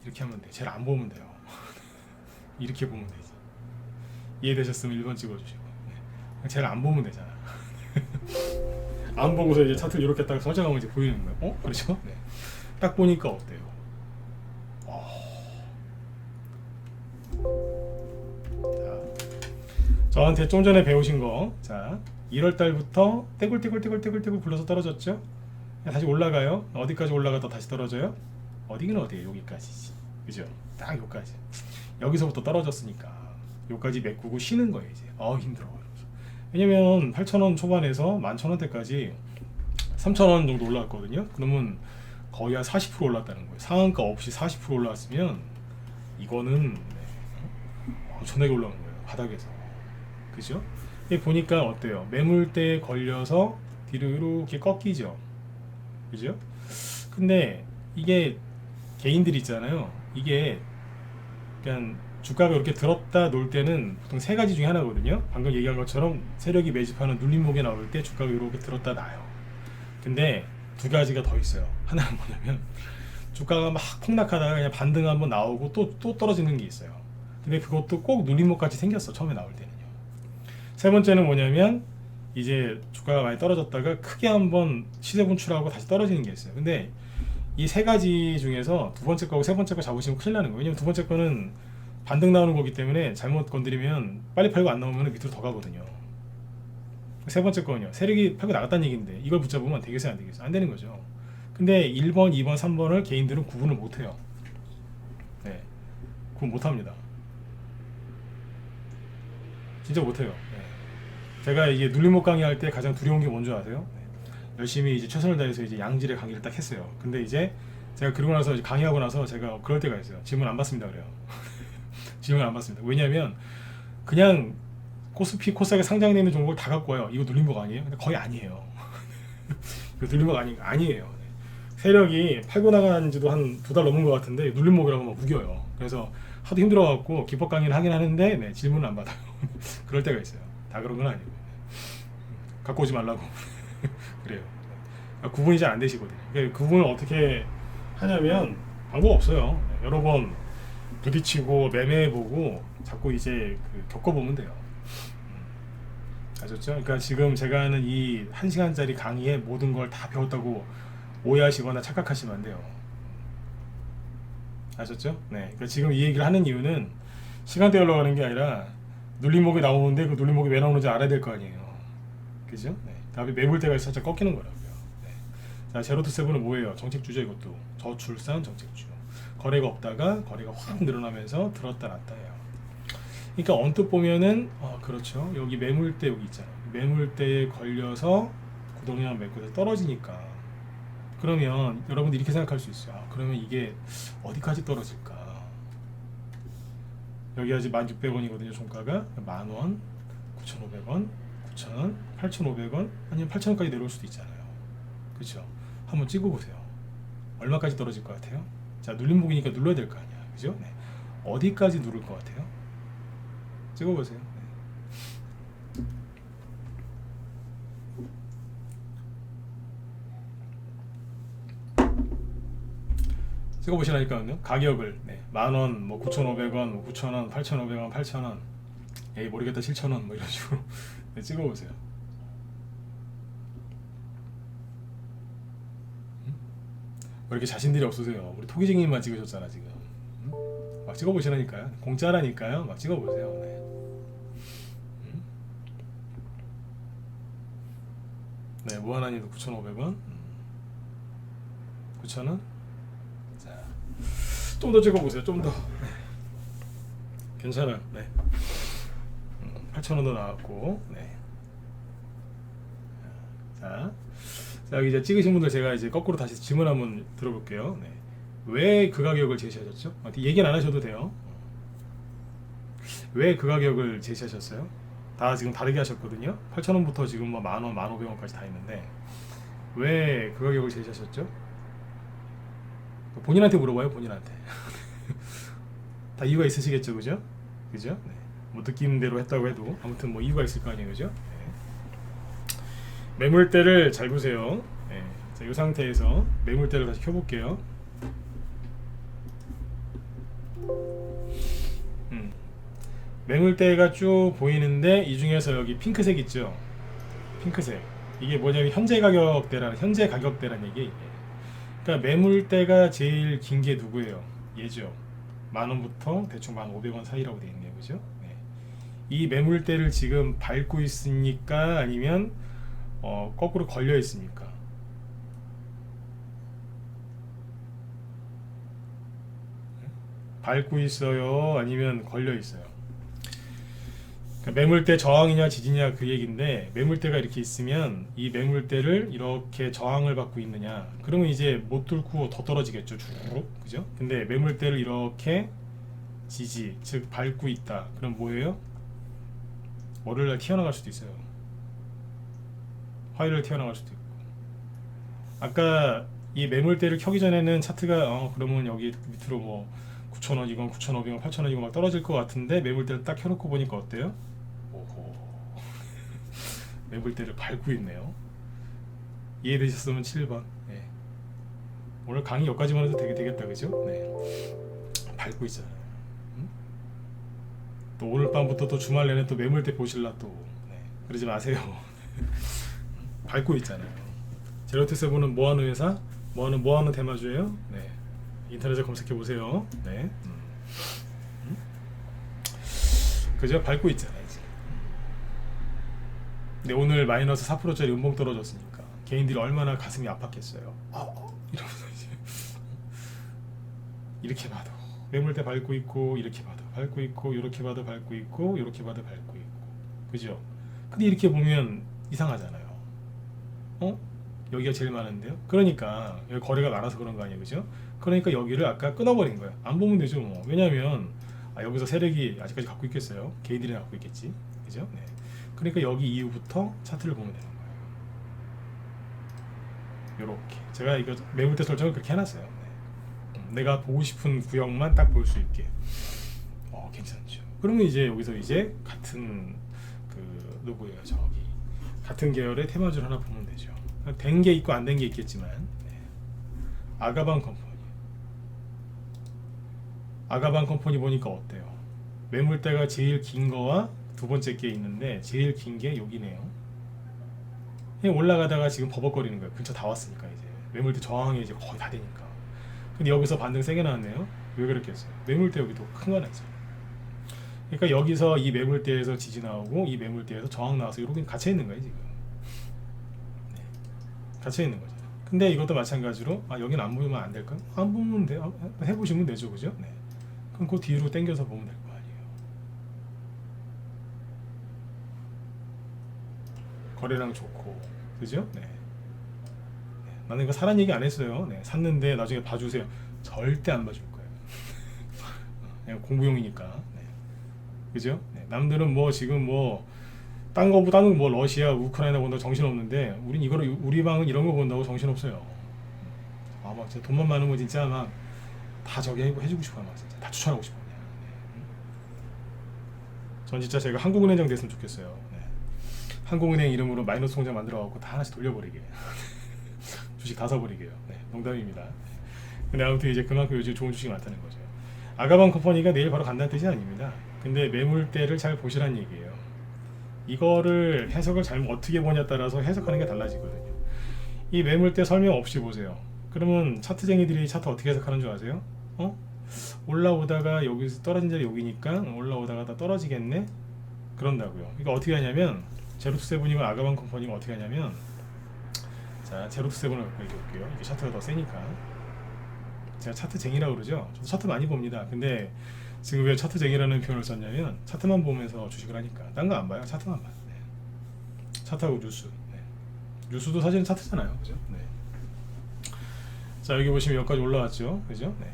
이렇게 하면 돼. 제일 안 보면 돼요. 이렇게 보면 되지. 이해되셨으면 1번 찍어주시고. 네. 제일 안 보면 되잖아. 안 보고서 이제 차트를 이렇게 딱 설정하면 이제 보이는 거예요. 어? 그렇죠? 네. 딱 보니까 어때요? 자, 저한테 좀 전에 배우신 거. 자, 1월 달부터 떼굴떼굴떼굴떼굴떼굴 굴러서 떨어졌죠? 다시 올라가요. 어디까지 올라가다 다시 떨어져요? 어디긴 어디예요? 여기까지지. 그죠? 딱 여기까지. 여기서부터 떨어졌으니까 여기까지 메꾸고 쉬는 거예요. 이제 힘들어. 왜냐면 8,000원 초반에서 11,000원대까지 3,000원 정도 올라왔거든요. 그러면 거의 한 40% 올랐다는 거예요. 상한가 없이 40% 올라왔으면 이거는 엄청나게 올라온 거예요. 바닥에서. 그죠? 보니까 어때요? 매물대에 걸려서 뒤로 이렇게 꺾이죠. 그죠? 근데 이게 개인들 있잖아요. 이게 그냥 주가가 이렇게 들었다 놓을 때는 보통 세 가지 중에 하나거든요. 방금 얘기한 것처럼 세력이 매집하는 눌림목에 나올 때 주가가 이렇게 들었다 놔요. 근데 두 가지가 더 있어요. 하나는 뭐냐면 주가가 막 폭락하다가 그냥 반등 한번 나오고 또 떨어지는 게 있어요. 근데 그것도 꼭 눌림목 같이 생겼어. 처음에 나올 때는요. 세 번째는 뭐냐면 이제 주가가 많이 떨어졌다가 크게 한번 시세 분출하고 다시 떨어지는 게 있어요. 근데 이 세 가지 중에서 두 번째 거하고 세 번째 거 잡으시면 큰일 나는 거예요. 왜냐면 두 번째 거는 반등 나오는 거기 때문에 잘못 건드리면 빨리 팔고 안 나오면 밑으로 더 가거든요. 세 번째 거는요. 세력이 팔고 나갔다는 얘기인데 이걸 붙잡으면 되겠어요? 안 되겠어요? 안 되는 거죠. 근데 1번, 2번, 3번을 개인들은 구분을 못해요. 네, 구분 못합니다. 진짜 못해요. 네. 제가 이게 눌림목 강의할 때 가장 두려운 게 뭔지 아세요? 네. 열심히 이제 최선을 다해서 이제 양질의 강의를 딱 했어요. 근데 이제 제가 그러고 나서 이제 강의하고 나서 제가 그럴 때가 있어요. 질문 안 받습니다 그래요. 질문 안 받습니다. 왜냐면 그냥 코스피, 코스닥에 상장되어 있는 종목을 다 갖고 와요. 이거 눌림목 아니에요? 근데 거의 아니에요. 눌림목 아니에요. 세력이 팔고 나간 지도 한 2달 넘은 것 같은데 눌림목이라고 막 우겨요. 그래서 하도 힘들어갖고 기법 강의를 하긴 하는데 네, 질문을 안 받아요. 그럴 때가 있어요. 다 그런 건 아니고 갖고 오지 말라고 그래요. 구분이 잘 안 되시거든요. 그러니까 구분을 어떻게 하냐면 방법 없어요. 여러 번 부딪히고 매매해보고 자꾸 이제 겪어보면 돼요. 아셨죠? 그러니까 지금 제가 하는 이 1시간짜리 강의에 모든 걸 다 배웠다고 오해하시거나 착각하시면 안 돼요. 아셨죠? 네. 그러니까 지금 이 얘기를 하는 이유는 시간대 올라가는 게 아니라 눌림목이 나오는데 그 눌림목이 왜 나오는지 알아야 될 거 아니에요. 그죠? 네. 다음에 매물대가 살짝 꺾이는 거라고요. 네. 자, 제로투세븐은 뭐예요? 정책주죠, 이것도. 저출산 정책주. 거래가 없다가 거래가 확 늘어나면서 들었다 놨다 해요. 그러니까 언뜻 보면은 그렇죠. 여기 매물대 여기 있잖아요. 매물대에 걸려서 구덩이랑 메꾸서 떨어지니까. 그러면 여러분들 이렇게 생각할 수 있어요. 그러면 이게 어디까지 떨어질까? 여기 아직 1,600원이거든요. 종가가 10,000원, 9,500원, 9,000원, 8,500원 아니면 8,000원까지 내려올 수도 있잖아요. 그렇죠? 한번 찍어보세요. 얼마까지 떨어질 것 같아요? 자, 눌림목이니까 눌러야 될 거 아니야. 그죠? 네. 어디까지 누를 것 같아요? 찍어보세요. 네. 찍어보시라니까요. 가격을 10,000원, 뭐 9,500원, 뭐 9,000원, 8,500원, 8,000원, 에이 모르겠다 7,000원 뭐 이런 식으로 찍어보세요. 왜 이렇게 자신들이 없으세요? 우리 토기쟁이만 찍으셨잖아 지금. 막 찍어보시라니까요. 공짜라니까요. 막 찍어보세요. 네. 네, 무한한님도 9,500원, 9,000원. 자, 좀 더 찍어보세요. 좀 더. 네. 괜찮아요. 네. 8,000원도 나왔고. 네. 자, 자, 여기 이제 찍으신 분들 제가 이제 거꾸로 다시 질문 한번 들어볼게요. 네. 왜 그 가격을 제시하셨죠? 얘기는 안 하셔도 돼요. 왜 그 가격을 제시하셨어요? 다 지금 다르게 하셨거든요. 8,000원부터 지금 뭐 만원, 1,500원까지 다 있는데 왜 그 가격을 제시하셨죠? 본인한테 물어봐요, 본인한테. 다 이유가 있으시겠죠, 그죠? 그죠? 네. 뭐 느낌대로 했다고 해도 아무튼 뭐 이유가 있을 거 아니에요, 그죠? 네. 매물대를 잘 보세요. 네. 자, 이 상태에서 매물대를 다시 켜볼게요. 매물대가 쭉 보이는데 이 중에서 여기 핑크색 있죠? 핑크색. 이게 뭐냐면 현재 가격대라는 얘기. 그러니까 매물대가 제일 긴 게 누구예요? 얘죠. 만원부터 대충 1,500원 사이라고 되어 있네요, 그죠? 네. 이 매물대를 지금 밟고 있으니까 아니면 거꾸로 걸려 있습니까? 밟고 있어요, 아니면 걸려 있어요? 매물대 저항이냐 지지냐 그 얘기인데, 매물대가 이렇게 있으면 이 매물대를 이렇게 저항을 받고 있느냐, 그러면 이제 못 뚫고 더 떨어지겠죠, 쭉. 그죠? 근데 매물대를 이렇게 지지, 즉 밟고 있다, 그럼 뭐예요? 월요일날 튀어나갈 수도 있어요. 화요일날 튀어나갈 수도 있고. 아까 이 매물대를 켜기 전에는 차트가 그러면 여기 밑으로 뭐 9,000원이건 9,500원, 8,000원이건 막 떨어질 것 같은데, 매물대를 딱 켜놓고 보니까 어때요? 오호. 매물대를 밟고 있네요. 이해되셨으면 7번. 네. 오늘 강의 여기까지만 해도 되겠다, 그죠? 네. 밟고 있잖아요. 또 오늘 밤부터 또 주말 내내 또 매물대 보실라 또. 네. 그러지 마세요. 밟고 있잖아요. 제로투세븐은 뭐하는 회사? 뭐하는 대마주예요? 네. 인터넷에 검색해 보세요. 네. 그죠? 밟고 있잖아요, 지금. 근데 오늘 마이너스 4%짜리 음봉 떨어졌으니까 개인들이 얼마나 가슴이 아팠겠어요. 이러면서 이제 이렇게 봐도 매물대 밟고 있고, 이렇게 봐도 밟고 있고, 이렇게 봐도 밟고 있고, 이렇게 봐도 밟고 있고, 그죠? 근데 이렇게 보면 이상하잖아요. 여기가 제일 많은데요. 그러니까 여기 거래가 많아서 그런 거 아니에요, 그죠? 그러니까 여기를 아까 끊어버린 거예요. 안 보면 되죠, 뭐. 왜냐면 여기서 세력이 아직까지 갖고 있겠어요? 개인들이 갖고 있겠지, 그죠? 네. 그러니까 여기 이후부터 차트를 보면 되는 거예요. 요렇게 제가 이거 매물대 설정을 그렇게 해놨어요. 네. 내가 보고 싶은 구역만 딱 볼 수 있게. 괜찮죠. 그러면 이제 여기서 이제 같은 그 누구예요, 저기 같은 계열의 테마주를 하나 보면 되죠. 된 게 있고 안 된 게 있겠지만, 네. 아가방 컴퍼니 보니까 어때요? 매물대가 제일 긴 거와 두 번째 게 있는데 제일 긴 게 여기네요. 올라가다가 지금 버벅거리는 거예요. 근처 다 왔으니까 이제 매물대 저항이 이제 거의 다 되니까. 근데 여기서 반등 세게 나왔네요. 왜 그랬겠어요? 매물대 여기도 큰 거 나죠. 그러니까 여기서 이 매물대에서 지지 나오고 이 매물대에서 저항 나와서 이렇게 갇혀 있는 거예요, 지금. 네. 갇혀 있는 거죠. 근데 이것도 마찬가지로 여기는 안 보면 안 될까? 안 보면 돼. 해보시면 되죠, 그죠? 네. 그럼 그 뒤로 당겨서 보면 될 거 아니에요. 거래량 좋고, 그죠? 네. 나는 이거 사란 얘기 안 했어요. 네. 샀는데 나중에 봐주세요. 절대 안 봐줄 거예요. 그냥 공부용이니까. 네. 그죠? 네. 남들은 뭐 지금 뭐 딴 거보다는 뭐 러시아, 우크라이나 본다고 정신 없는데, 우리 방은 이런 거 본다고 정신 없어요. 막 진짜 돈만 많으면 진짜 막 다 저기 해주고 싶어요. 막 진짜 다 추천하고 싶어요. 네. 전 진짜 제가 한국은행장 됐으면 좋겠어요. 네. 한국은행 이름으로 마이너스 통장 만들어갖고 다 하나씩 돌려버리게. 주식 다 사버리게요. 네, 농담입니다. 근데 아무튼 이제 그만큼 요즘 좋은 주식이 많다는 거죠. 아가방 컴퍼니가 내일 바로 간다는 뜻이 아닙니다. 근데 매물대를 잘 보시라는 얘기예요. 이거를 해석을 어떻게 보냐에 따라서 해석하는 게 달라지거든요. 이 매물대 설명 없이 보세요. 그러면 차트쟁이들이 차트 어떻게 해석하는 줄 아세요? 올라오다가 여기서 떨어진 자리 여기니까 올라오다가 다 떨어지겠네? 그런다고요. 이거 어떻게 하냐면, 제로투세븐이고 아가방 컴퍼니가 어떻게 하냐면, 자, 제로투세븐을 갖고 얘기해볼게요. 이게 차트가 더 세니까. 제가 차트쟁이라고 그러죠. 저도 차트 많이 봅니다. 근데 지금 왜 차트쟁이라는 표현을 썼냐면, 차트만 보면서 주식을 하니까. 딴 거 안 봐요. 차트만 봐요. 네. 차트하고 뉴스. 네. 뉴스도 사실은 차트잖아요, 그죠? 네. 자, 여기 보시면 여기까지 올라왔죠, 그죠? 네.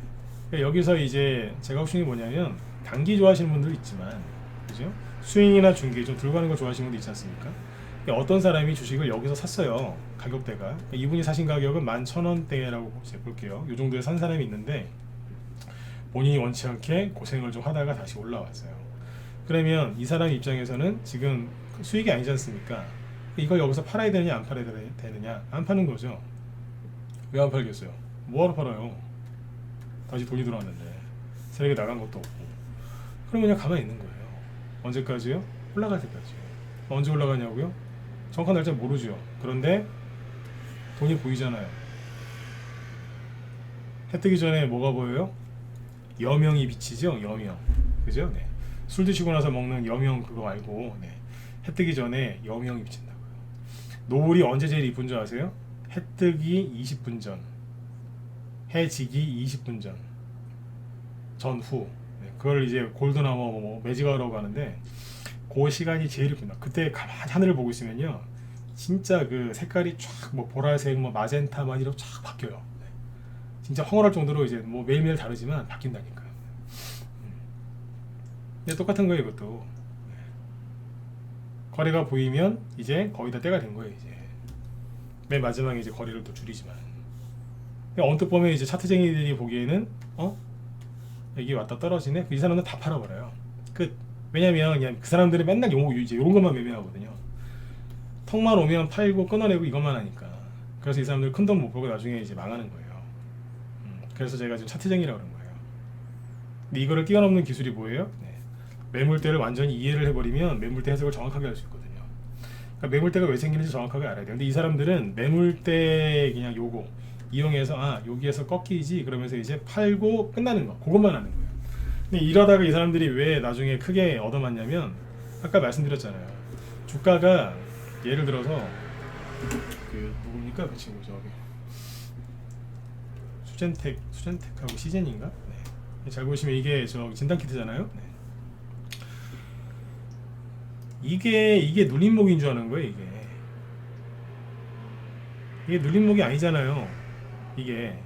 그러니까 여기서 이제 제가 하고 싶은 게 뭐냐면, 단기 좋아하시는 분들 있지만, 그죠? 스윙이나 중기 좀 들고 가는 걸 좋아하시는 분들 있지 않습니까? 그러니까 어떤 사람이 주식을 여기서 샀어요, 가격대가. 그러니까 이분이 사신 가격은 11,000원대라고 볼게요. 이 정도에 산 사람이 있는데, 본인이 원치 않게 고생을 좀 하다가 다시 올라왔어요. 그러면 이 사람 입장에서는 지금 수익이 아니지 않습니까? 이걸 여기서 팔아야 되느냐 안 팔아야 되느냐, 안 파는 거죠. 왜 안 팔겠어요? 뭐하러 팔아요? 다시 돈이 들어왔는데 세력이 나간 것도 없고. 그럼 그냥 가만히 있는 거예요. 언제까지요? 올라갈 때까지. 언제 올라가냐고요? 정확한 날짜 모르죠. 그런데 돈이 보이잖아요. 해 뜨기 전에 뭐가 보여요? 여명이 비치죠. 여명, 그죠? 네. 술 드시고 나서 먹는 여명 그거 말고, 네. 해 뜨기 전에 여명이 비친다고요. 노을이 언제 제일 이쁜 줄 아세요? 해 뜨기 20분 전, 해 지기 20분 전, 전후. 네. 그걸 이제 골든아워 매직아워라고 하는데, 그 시간이 제일 이쁩니다. 그때 가만히 하늘을 보고 있으면요, 진짜 그 색깔이 쫙 뭐 보라색, 뭐 마젠타 막 이렇게 쫙 바뀌어요. 네. 진짜 황홀할 정도로 이제 뭐 매일매일 다르지만 바뀐다니까요. 근데 똑같은 거예요, 이것도. 네. 거래가 보이면 이제 거의 다 때가 된 거예요, 이제. 맨 마지막에 이제 거래를 또 줄이지만. 언뜻 보면 이제 차트쟁이들이 보기에는, 여기 왔다 떨어지네? 이 사람은 다 팔아버려요. 왜냐면 그냥 그 사람들은 맨날 이제 이런 것만 매매하거든요. 턱만 오면 팔고 끊어내고 이것만 하니까. 그래서 이 사람들 큰 돈 못 벌고 나중에 이제 망하는 거예요. 그래서 제가 지금 차트쟁이라고 그런 거예요. 근데 이거를 뛰어넘는 기술이 뭐예요? 네. 매물대를 완전히 이해를 해버리면 매물대 해석을 정확하게 할 수 있거든요. 그러니까 매물대가 왜 생기는지 정확하게 알아야 돼요. 근데 이 사람들은 매물대 그냥 요거 이용해서 여기에서 꺾이지 그러면서 이제 팔고 끝나는 거, 그것만 하는 거예요. 근데 이러다가 이 사람들이 왜 나중에 크게 얻어맞냐면, 아까 말씀드렸잖아요. 주가가 예를 들어서 누굽니까 그 친구, 저기 수젠텍하고 시젠인가? 네. 잘 보시면 이게 저 진단키트잖아요. 네. 이게 눌림목인 줄 아는 거예요. 이게 눌림목이 아니잖아요. 이게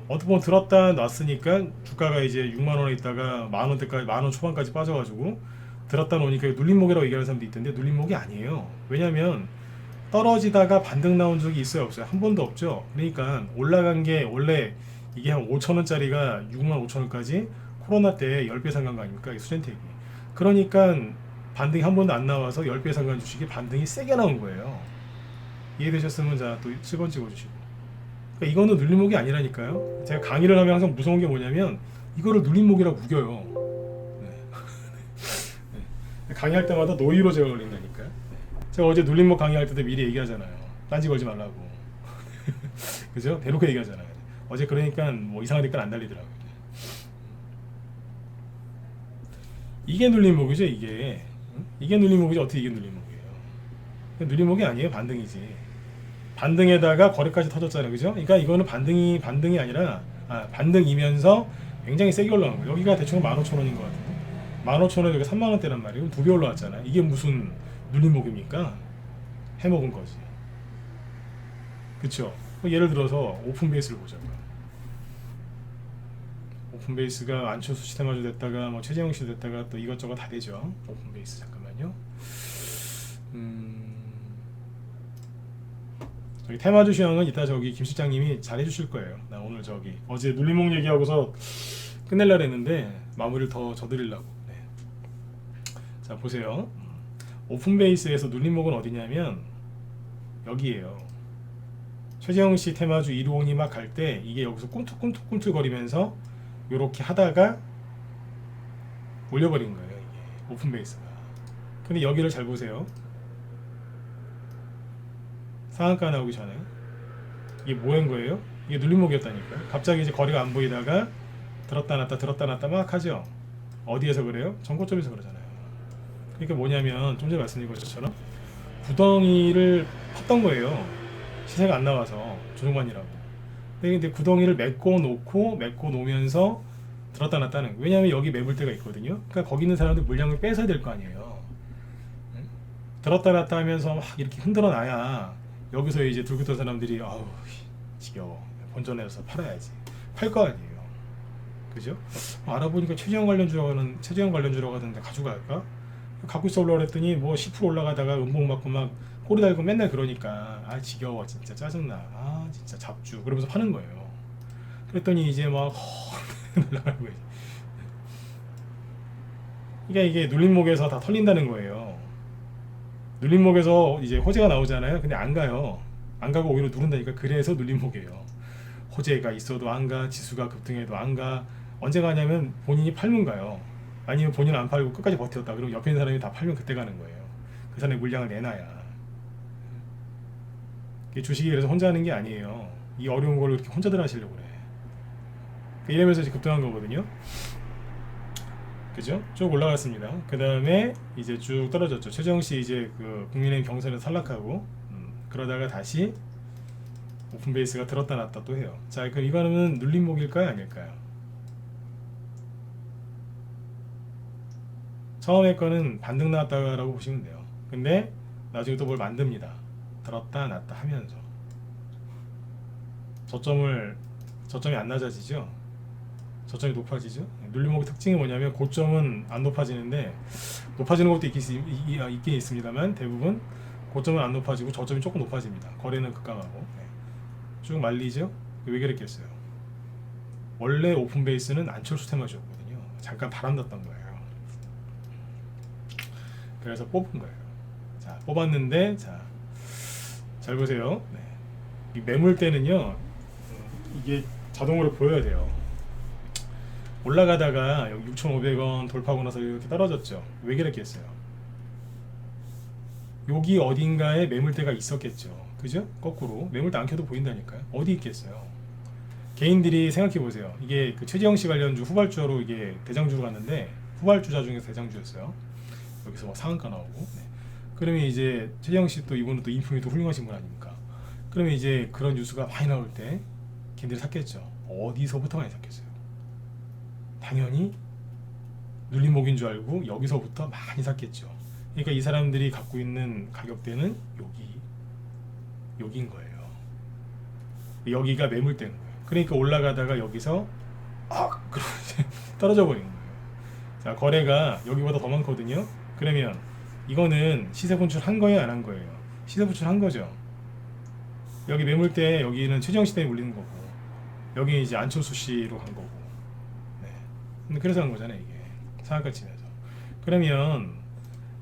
어떻게 보면 들었다 놨으니까 주가가 이제 6만 원에 있다가 만 원대까지, 만 원 초반까지 빠져가지고 들었다 놓으니까 눌림목이라고 얘기하는 사람도 있던데, 눌림목이 아니에요. 왜냐면 떨어지다가 반등 나온 적이 있어요, 없어요? 한 번도 없죠. 그러니까 올라간 게 원래 이게 한 5천 원짜리가 6만 5천 원까지 코로나 때 10배 상한 거 아닙니까? 이 수젠텍이. 그러니까 반등이 한 번도 안 나와서 10배 상한 주식이 반등이 세게 나온 거예요. 이해되셨으면 자 또 7번 찍어주시고. 그러니까 이거는 눌림목이 아니라니까요. 제가 강의를 하면 항상 무서운 게 뭐냐면 이거를 눌림목이라고 우겨요. 네. 네. 강의할 때마다 노이로 제가 걸린다니까요. 네. 제가 어제 눌림목 강의할 때도 미리 얘기하잖아요. 딴지 걸지 말라고. 그죠? 대놓고 얘기하잖아요. 어제 그러니까 뭐 이상한 댓글 안 달리더라고요. 이게 눌림목이죠, 이게. 이게 눌림목이죠. 어떻게 이게 눌림목이에요? 눌림목이 아니에요, 반등이지. 반등에다가 거래까지 터졌잖아요, 그죠? 그러니까 이거는 반등이 아니라 반등이면서 굉장히 세게 올라간 거예요. 여기가 대충 15,000원인 것 같은데, 15,000원 여기 3만원대란 말이에요. 2배 올라왔잖아요. 이게 무슨 눌림목입니까? 해먹은 거지. 그쵸? 예를 들어서 오픈 베이스를 보자고요. 오픈 베이스가 안철수 시테마주 됐다가 뭐 최재형 씨 됐다가 또 이것저것 다 되죠. 오픈 베이스 잠깐만요. 저기 테마주 시황은 이따 저기 김 실장님이 잘 해주실 거예요. 나 오늘 저기 어제 눌림목 얘기하고서 끝낼라 했는데 마무리를 더 저드리려고. 네. 자 보세요. 오픈 베이스에서 눌림목은 어디냐면 여기에요. 최재형 씨 테마주 1호원이 막 갈 때 이게 여기서 꿈틀꿈틀 거리면서 요렇게 하다가 올려버린 거예요, 이게 오픈 베이스가. 근데 여기를 잘 보세요. 상한가 나오기 전에 이게 뭐인 거예요? 이게 눌림목이었다니까요. 갑자기 이제 거리가 안 보이다가 들었다 놨다 막 하죠. 어디에서 그래요? 전고점에서 그러잖아요. 그러니까 뭐냐면 좀 전에 말씀드린 것처럼 구덩이를 팠던 거예요. 시세가 안 나와서 조종반이라고. 근데 구덩이를 메꿔 놓으면서 들었다 놨다는. 왜냐하면 여기 매물대가 있거든요. 그러니까 거기 있는 사람들 물량을 뺏어야 될 거 아니에요. 들었다 놨다 하면서 막 이렇게 흔들어 놔야 여기서 이제 들고 있던 사람들이 아우 지겨워 본전에서 팔아야지 팔 거 아니에요. 그죠? 알아보니까 최저형 관련주라고 하던데 가져갈까? 갖고 있어 올라 그랬더니 뭐 10% 올라가다가 음봉 맞고 막 꼬리 달고 맨날 그러니까 아 지겨워 진짜 짜증나 아 진짜 잡주 그러면서 파는 거예요. 그랬더니 이제 막 올라가는 거예요. 그러니까 이게 눌림목에서 다 털린다는 거예요. 눌림목에서 이제 호재가 나오잖아요. 근데 안 가요. 안 가고 오히려 누른다니까. 그래서 눌림목이에요. 호재가 있어도 안 가, 지수가 급등해도 안 가. 언제 가냐면 본인이 팔면 가요. 아니면 본인은 안 팔고 끝까지 버텼다. 그럼 옆에 있는 사람이 다 팔면 그때 가는 거예요. 그 사람의 물량을 내놔야. 주식이 그래서 혼자 하는 게 아니에요. 이 어려운 걸 이렇게 혼자들 하시려고 그래. 이러면서 이제 급등한 거거든요. 그죠? 쭉 올라갔습니다. 그 다음에 이제 쭉 떨어졌죠. 최정시 이제 그 국민의힘 경선에 탈락하고 그러다가 다시 오픈 베이스가 들었다 놨다 또 해요. 자, 그럼 이거는 눌림목일까요? 아닐까요? 처음에 거는 반등 나왔다라고 보시면 돼요. 근데 나중에 또 뭘 만듭니다. 들었다 놨다 하면서 저점이 안 낮아지죠? 저점이 높아지죠? 눌림목의 특징이 뭐냐면 고점은 안 높아지는데 높아지는 것도 있긴 있습니다만 대부분 고점은 안 높아지고 저점이 조금 높아집니다. 거래는 급감하고 쭉 말리죠? 왜 그랬겠어요? 원래 오픈 베이스는 안철수 테마주였거든요. 잠깐 바람났던 거예요. 그래서 뽑은 거예요. 자, 뽑았는데 잘 보세요. 이 매물대는요 이게 자동으로 보여야 돼요. 올라가다가 여기 6,500원 돌파하고 나서 이렇게 떨어졌죠. 왜 그랬겠어요? 여기 어딘가에 매물대가 있었겠죠. 그죠? 거꾸로 매물대 안 켜도 보인다니까요. 어디 있겠어요? 개인들이 생각해 보세요. 이게 그 최지영씨 관련주 후발주로 이게 대장주로 갔는데 후발주자 중에서 대장주였어요. 여기서 막 상한가 나오고. 그러면 이제 최지영씨 또 이분은 또 인품이 또 훌륭하신 분 아닙니까? 그러면 이제 그런 뉴스가 많이 나올 때 걔들이 샀겠죠. 어디서부터 많이 샀겠어요? 당연히 눌림목인 줄 알고 여기서부터 많이 샀겠죠. 그러니까 이 사람들이 갖고 있는 가격대는 여기인 거예요. 여기가 매물대인 거예요. 그러니까 올라가다가 여기서 그러고 떨어져 버리는 거예요. 자, 거래가 여기보다 더 많거든요. 그러면 이거는 시세 분출한 거예요, 안 한 거예요? 시세 분출한 거죠. 여기 매물대 여기는 최정시 때문에 물리는 거고 여기 이제 안철수 씨로 간 거고. 근데 그래서 한 거잖아요, 이게 상한가 치면서. 그러면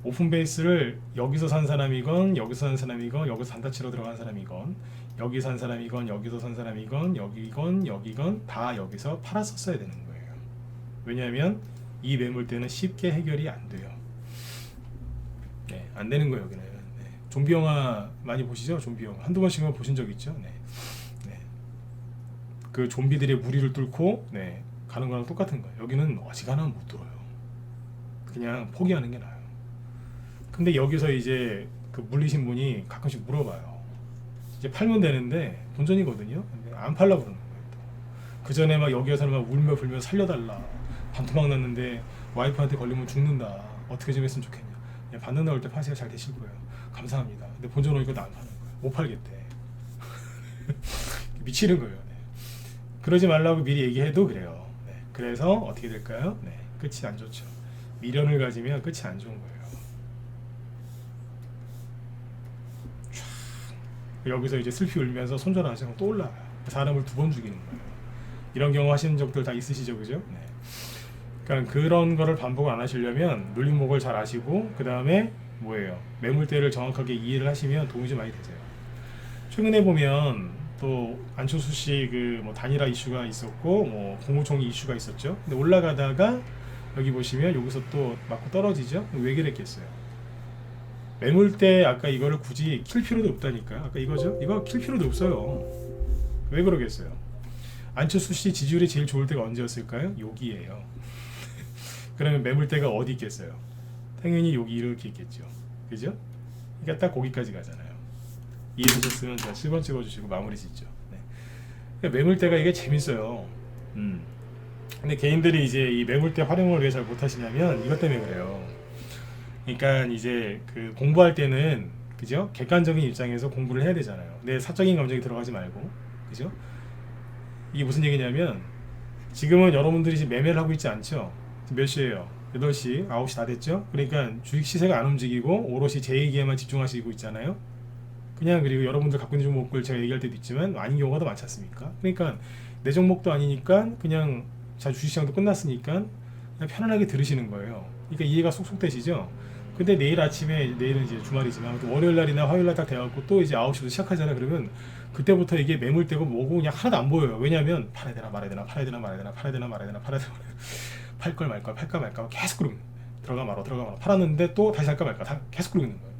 오픈 베이스를 여기서 산 사람이건 여기서 산 사람이건 여기서 산다 치러 들어간 사람이건 여기 산 사람이건 여기서 산 사람이건 여기건 다 여기서 팔았었어야 되는 거예요. 왜냐하면 이 매물대는 쉽게 해결이 안 돼요. 안 되는 거예요, 여기는. 좀비 영화 많이 보시죠? 좀비 영화 한두 번씩은 보신 적 있죠? 그 좀비들의 무리를 뚫고 가는 거랑 똑같은 거예요. 여기는 어지간하면 못 들어요. 그냥 포기하는 게 나아요. 근데 여기서 이제 그 물리신 분이 가끔씩 물어봐요. 이제 팔면 되는데 본전이거든요. 근데 안 팔려고 그러는 거예요. 그 전에 막 여기에서는 막 울며 불며 살려달라. 반토막 났는데 와이프한테 걸리면 죽는다. 어떻게 좀 했으면 좋겠냐. 받는 나올 때 파세요. 잘 되실 거예요. 감사합니다. 근데 본전 오니까 안 파는 거예요. 못 팔겠대. 미치는 거예요. 그러지 말라고 미리 얘기해도 그래요. 그래서 어떻게 될까요? 끝이 안 좋죠. 미련을 가지면 끝이 안 좋은 거예요. 여기서 이제 슬피 울면서 손절하시면 또 올라가요. 사람을 두 번 죽이는 거예요. 이런 경우 하시는 적들 다 있으시죠, 그죠? 그러니까 그런 거를 반복 안 하시려면 눌림목을 잘 아시고 그 다음에 뭐예요? 매물대를 정확하게 이해를 하시면 도움이 좀 많이 되세요. 최근에 보면 또 안철수 씨 그 뭐 단일화 이슈가 있었고 뭐 공무총리 이슈가 있었죠. 근데 올라가다가 여기 보시면 여기서 또 맞고 떨어지죠. 왜 그랬겠어요? 매물대 아까 이거를 굳이 킬 필요도 없다니까요. 아까 이거죠. 이거 킬 필요도 없어요. 왜 그러겠어요? 안철수 씨 지지율이 제일 좋을 때가 언제였을까요? 여기예요. 그러면 매물대가 어디 있겠어요? 당연히 여기 이렇게 있겠죠. 그죠? 그러니까 딱 거기까지 가잖아요. 이해되셨으면 자 7번 찍어주시고 마무리 짓죠. 그러니까 매물대가 이게 재밌어요. 근데 개인들이 이제 이 매물대 활용을 왜 잘 못하시냐면 이것 때문에 그래요. 그러니까 이제 그 공부할 때는 그죠? 객관적인 입장에서 공부를 해야 되잖아요. 내 사적인 감정이 들어가지 말고, 그죠? 이게 무슨 얘기냐면 지금은 여러분들이 지금 매매를 하고 있지 않죠? 지금 몇 시예요? 8시, 9시 다 됐죠? 그러니까 주식 시세가 안 움직이고 오롯이 제 얘기에만 집중하시고 있잖아요. 그냥 그리고 여러분들 갖고 있는 종목을 제가 얘기할 때도 있지만 아닌 경우가 더 많지 않습니까? 그러니까 내 종목도 아니니까 그냥 자 주식시장도 끝났으니까 그냥 편안하게 들으시는 거예요. 그러니까 이해가 쏙쏙 되시죠? 근데 내일 아침에 내일은 이제 주말이지만 또 월요일 날이나 화요일 날 딱 돼갖고 또 이제 9시부터 시작하잖아. 그러면 그때부터 이게 매물대고 뭐고 그냥 하나도 안 보여요. 왜냐하면 팔아야 되나 말아야 되나 팔아야 되나 말아야 되나 팔아야 되나 말아야 되나 팔아야 되나 팔 걸 말까 팔까 말까 계속 그러는 거예요. 들어가 말아 팔았는데 또 다시 살까 말까 계속 그러는 거예요.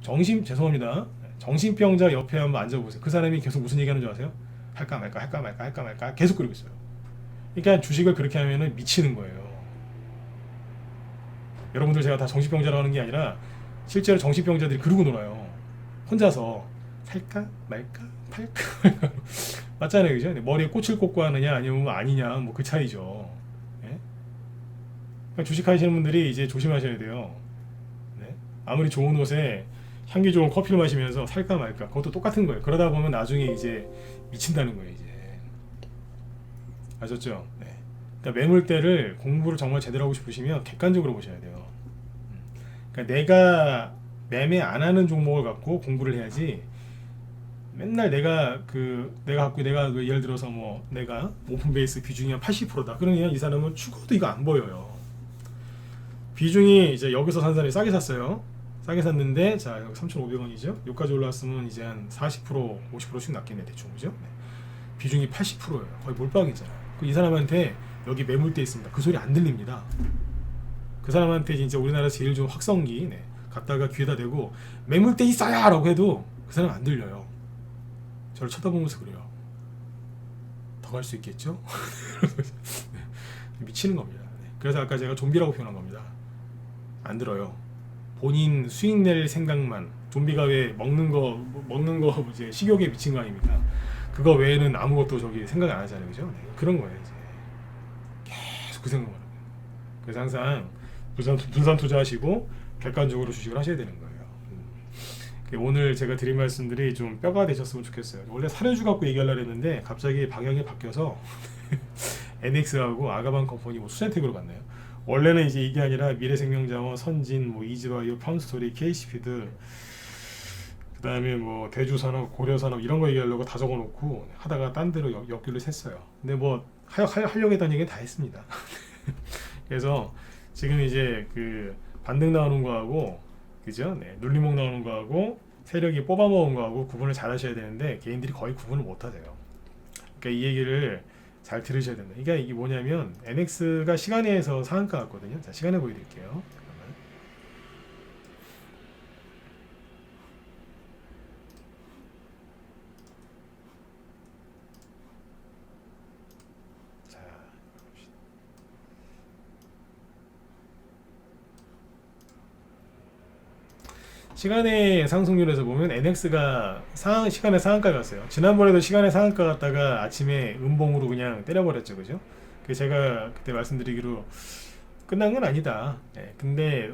네. 죄송합니다. 정신병자 옆에 한번 앉아보세요. 그 사람이 계속 무슨 얘기하는 줄 아세요? 할까 말까 할까 말까 할까 말까 계속 그러고 있어요. 그러니까 주식을 그렇게 하면은 미치는 거예요. 여러분들 제가 다 정신병자라고 하는 게 아니라 실제로 정신병자들이 그러고 놀아요. 혼자서 살까 말까 팔까 말까 맞잖아요, 그죠? 머리에 꽃을 꽂고 하느냐 아니면 뭐 아니냐 뭐 그 차이죠. 네? 그러니까 주식하시는 분들이 이제 조심하셔야 돼요. 네? 아무리 좋은 옷에 향기 좋은 커피를 마시면서 살까 말까 그것도 똑같은 거예요. 그러다 보면 나중에 이제 미친다는 거예요. 이제 아셨죠? 네. 그러니까 매물대를 공부를 정말 제대로 하고 싶으시면 객관적으로 보셔야 돼요. 그러니까 내가 매매 안 하는 종목을 갖고 공부를 해야지. 맨날 내가 갖고 내가 예를 들어서 뭐 내가 오픈 베이스 비중이 한 80%다. 그러면 이 사람은 죽어도 이거 안 보여요. 비중이 이제 여기서 산 사람이 싸게 샀어요. 싸게 샀는데 자 3,500원이죠. 여기까지 올라왔으면 이제 한 40% 50%씩 낮겠네 대충 그죠? 네. 비중이 80%예요. 거의 몰빵이잖아요. 이 사람한테 여기 매물대 있습니다. 그 소리 안 들립니다. 그 사람한테 진짜 우리나라에서 제일 좋은 확성기 갖다가 귀에다 대고 매물대 있어요! 라고 해도 그 사람 안 들려요. 저를 쳐다보면서 그래요. 더 갈 수 있겠죠? 미치는 겁니다. 그래서 아까 제가 좀비라고 표현한 겁니다. 안 들어요. 본인 수익 낼 생각만. 좀비가 왜 먹는 거 이제 식욕에 미친 거 아닙니까? 그거 외에는 아무것도 생각 안 하잖아요, 그죠? 네, 그런 거예요. 이제 계속 그 생각만 하고. 그래서 항상 분산 투자하시고 객관적으로 주식을 하셔야 되는 거예요. 오늘 제가 드린 말씀들이 좀 뼈가 되셨으면 좋겠어요. 원래 사료주 갖고 얘기하려고 했는데 갑자기 방향이 바뀌어서 NX하고 아가방 컴퍼니 수젠텍으로 갔네요. 원래는 이제 이게 아니라 미래생명자원, 선진, 이지바이오, 팜스토리, KC피드, 그 다음에 대주산업, 고려산업 이런 거 얘기하려고 다 적어놓고 하다가 딴 데로 엮기를 샜어요. 근데 하려고 했던 얘기는 다 했습니다. 그래서 지금 이제 반등 나오는 거하고 그죠? 네, 눌림목 나오는 거하고 세력이 뽑아먹은 거하고 구분을 잘 하셔야 되는데 개인들이 거의 구분을 못 하세요. 그러니까 이 얘기를 잘 들으셔야 된다. 그러니까 이게 뭐냐면 NX가 시간에서 상한가 같거든요. 자, 시간에 보여드릴게요. 시간의 상승률에서 보면 NX가 시간의 상한가 갔어요. 지난번에도 시간의 상한가 갔다가 아침에 음봉으로 그냥 때려버렸죠, 그죠? 제가 그때 말씀드리기로 끝난 건 아니다. 네, 근데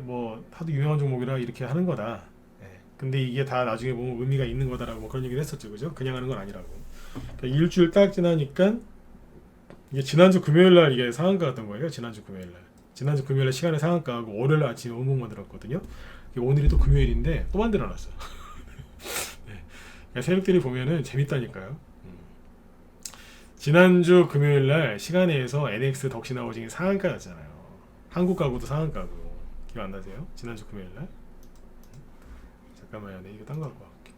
하도 유명한 종목이라 이렇게 하는 거다. 네, 근데 이게 다 나중에 보면 의미가 있는 거다라고 그런 얘기를 했었죠, 그죠? 그냥 하는 건 아니라고. 그러니까 일주일 딱 지나니까 이게 지난주 금요일날 이게 상한가 갔던 거예요. 지난주 금요일날 시간의 상한가하고 월요일 아침에 음봉 만들었거든요. 오늘이 또 금요일인데 또 만들어놨어요. 네. 세력들이 보면은 재밌다니까요. 지난주 금요일날 시간에서 NX 덕신아워징이 상한가였잖아요. 한국가구도 상한가고 기억 안 나세요? 지난주 금요일날. 잠깐만요, 이거 딴 거 갖고 갈게.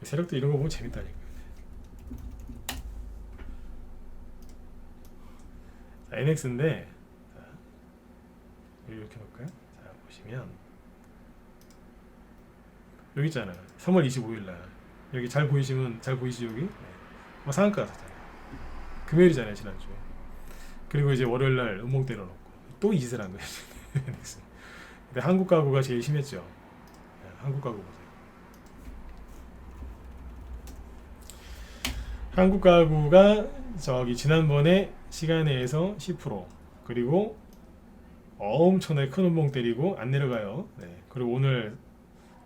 세력들 이런 거 보면 재밌다니까요. NX인데 이렇게 놓을까요? 자, 보시면 여기 있잖아요. 3월 25일날 여기 잘 보이시죠 여기? 네. 상한가 갔었잖아요. 금요일이잖아요, 지난주. 그리고 이제 월요일날 음봉 때려놓고 또 이 짓을 한 거예요. 근데 한국 가구가 제일 심했죠. 네, 한국 가구 보세요. 한국 가구가 지난번에 시간에서 10% 그리고 엄청나게 큰 음봉 때리고 안 내려가요. 네. 그리고 오늘